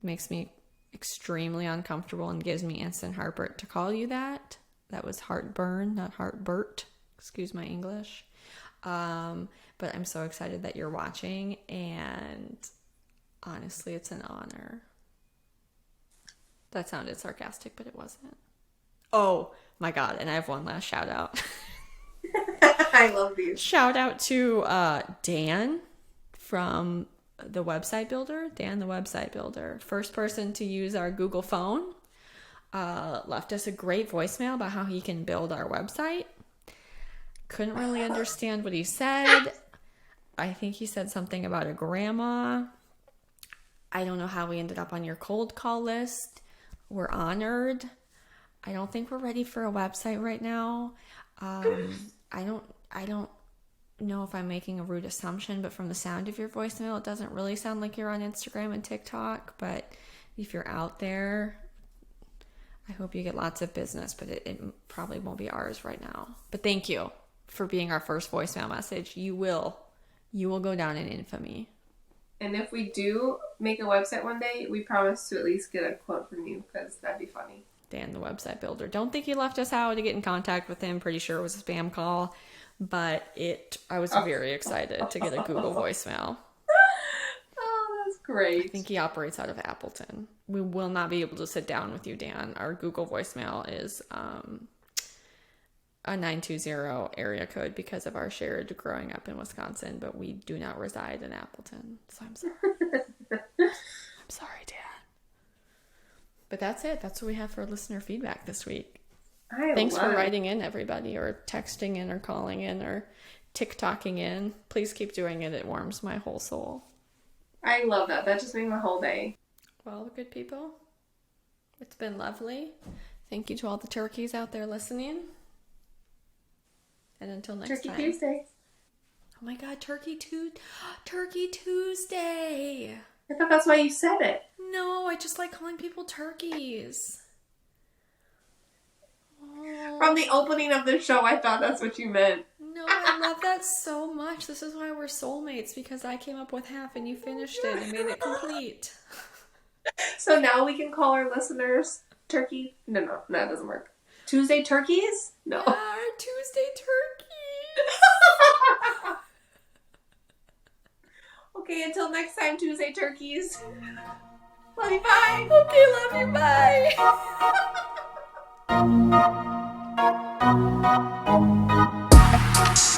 It makes me extremely uncomfortable and gives me instant heartburn to call you that. That was heartburn, not heartburt. Excuse my English. But I'm so excited that you're watching, and honestly, it's an honor. That sounded sarcastic, but it wasn't. Oh my God, and I have one last shout out. I love these. Shout out to Dan from the website builder. Dan, the website builder. First person to use our Google phone. Left us a great voicemail about how he can build our website. Couldn't really understand what he said. I think he said something about a grandma. I don't know how we ended up on your cold call list. We're honored. I don't think we're ready for a website right now. I don't know if I'm making a rude assumption, but from the sound of your voicemail, it doesn't really sound like you're on Instagram and TikTok. But if you're out there, I hope you get lots of business, but it probably won't be ours right now. But thank you for being our first voicemail message. You will go down in infamy. And if we do make a website one day, we promise to at least get a quote from you, because that'd be funny. Dan, the website builder. Don't think he left us out to get in contact with him. Pretty sure it was a spam call, but I was very excited to get a Google voicemail. Oh, that's great. I think he operates out of Appleton. We will not be able to sit down with you, Dan. Our Google voicemail is a 920 area code because of our shared growing up in Wisconsin, but we do not reside in Appleton. So I'm sorry. I'm sorry, Dan. But that's it. That's what we have for listener feedback this week. Thanks for writing in, everybody, or texting in, or calling in, or TikToking in. Please keep doing it. It warms my whole soul. I love that. That just made my whole day. Well, good people, it's been lovely. Thank you to all the turkeys out there listening. And until next time. Turkey Tuesday. Oh my God, Turkey Tuesday. I thought that's why you said it. No, I just like calling people turkeys. Oh. From the opening of the show, I thought that's what you meant. No, I love that so much. This is why we're soulmates, because I came up with half and you finished it and made it complete. So now we can call our listeners turkey? No, that doesn't work. Tuesday turkeys? No. Yeah, our Tuesday turkeys. Okay, until next time, Tuesday turkeys. Love you, bye. Okay, love you, bye.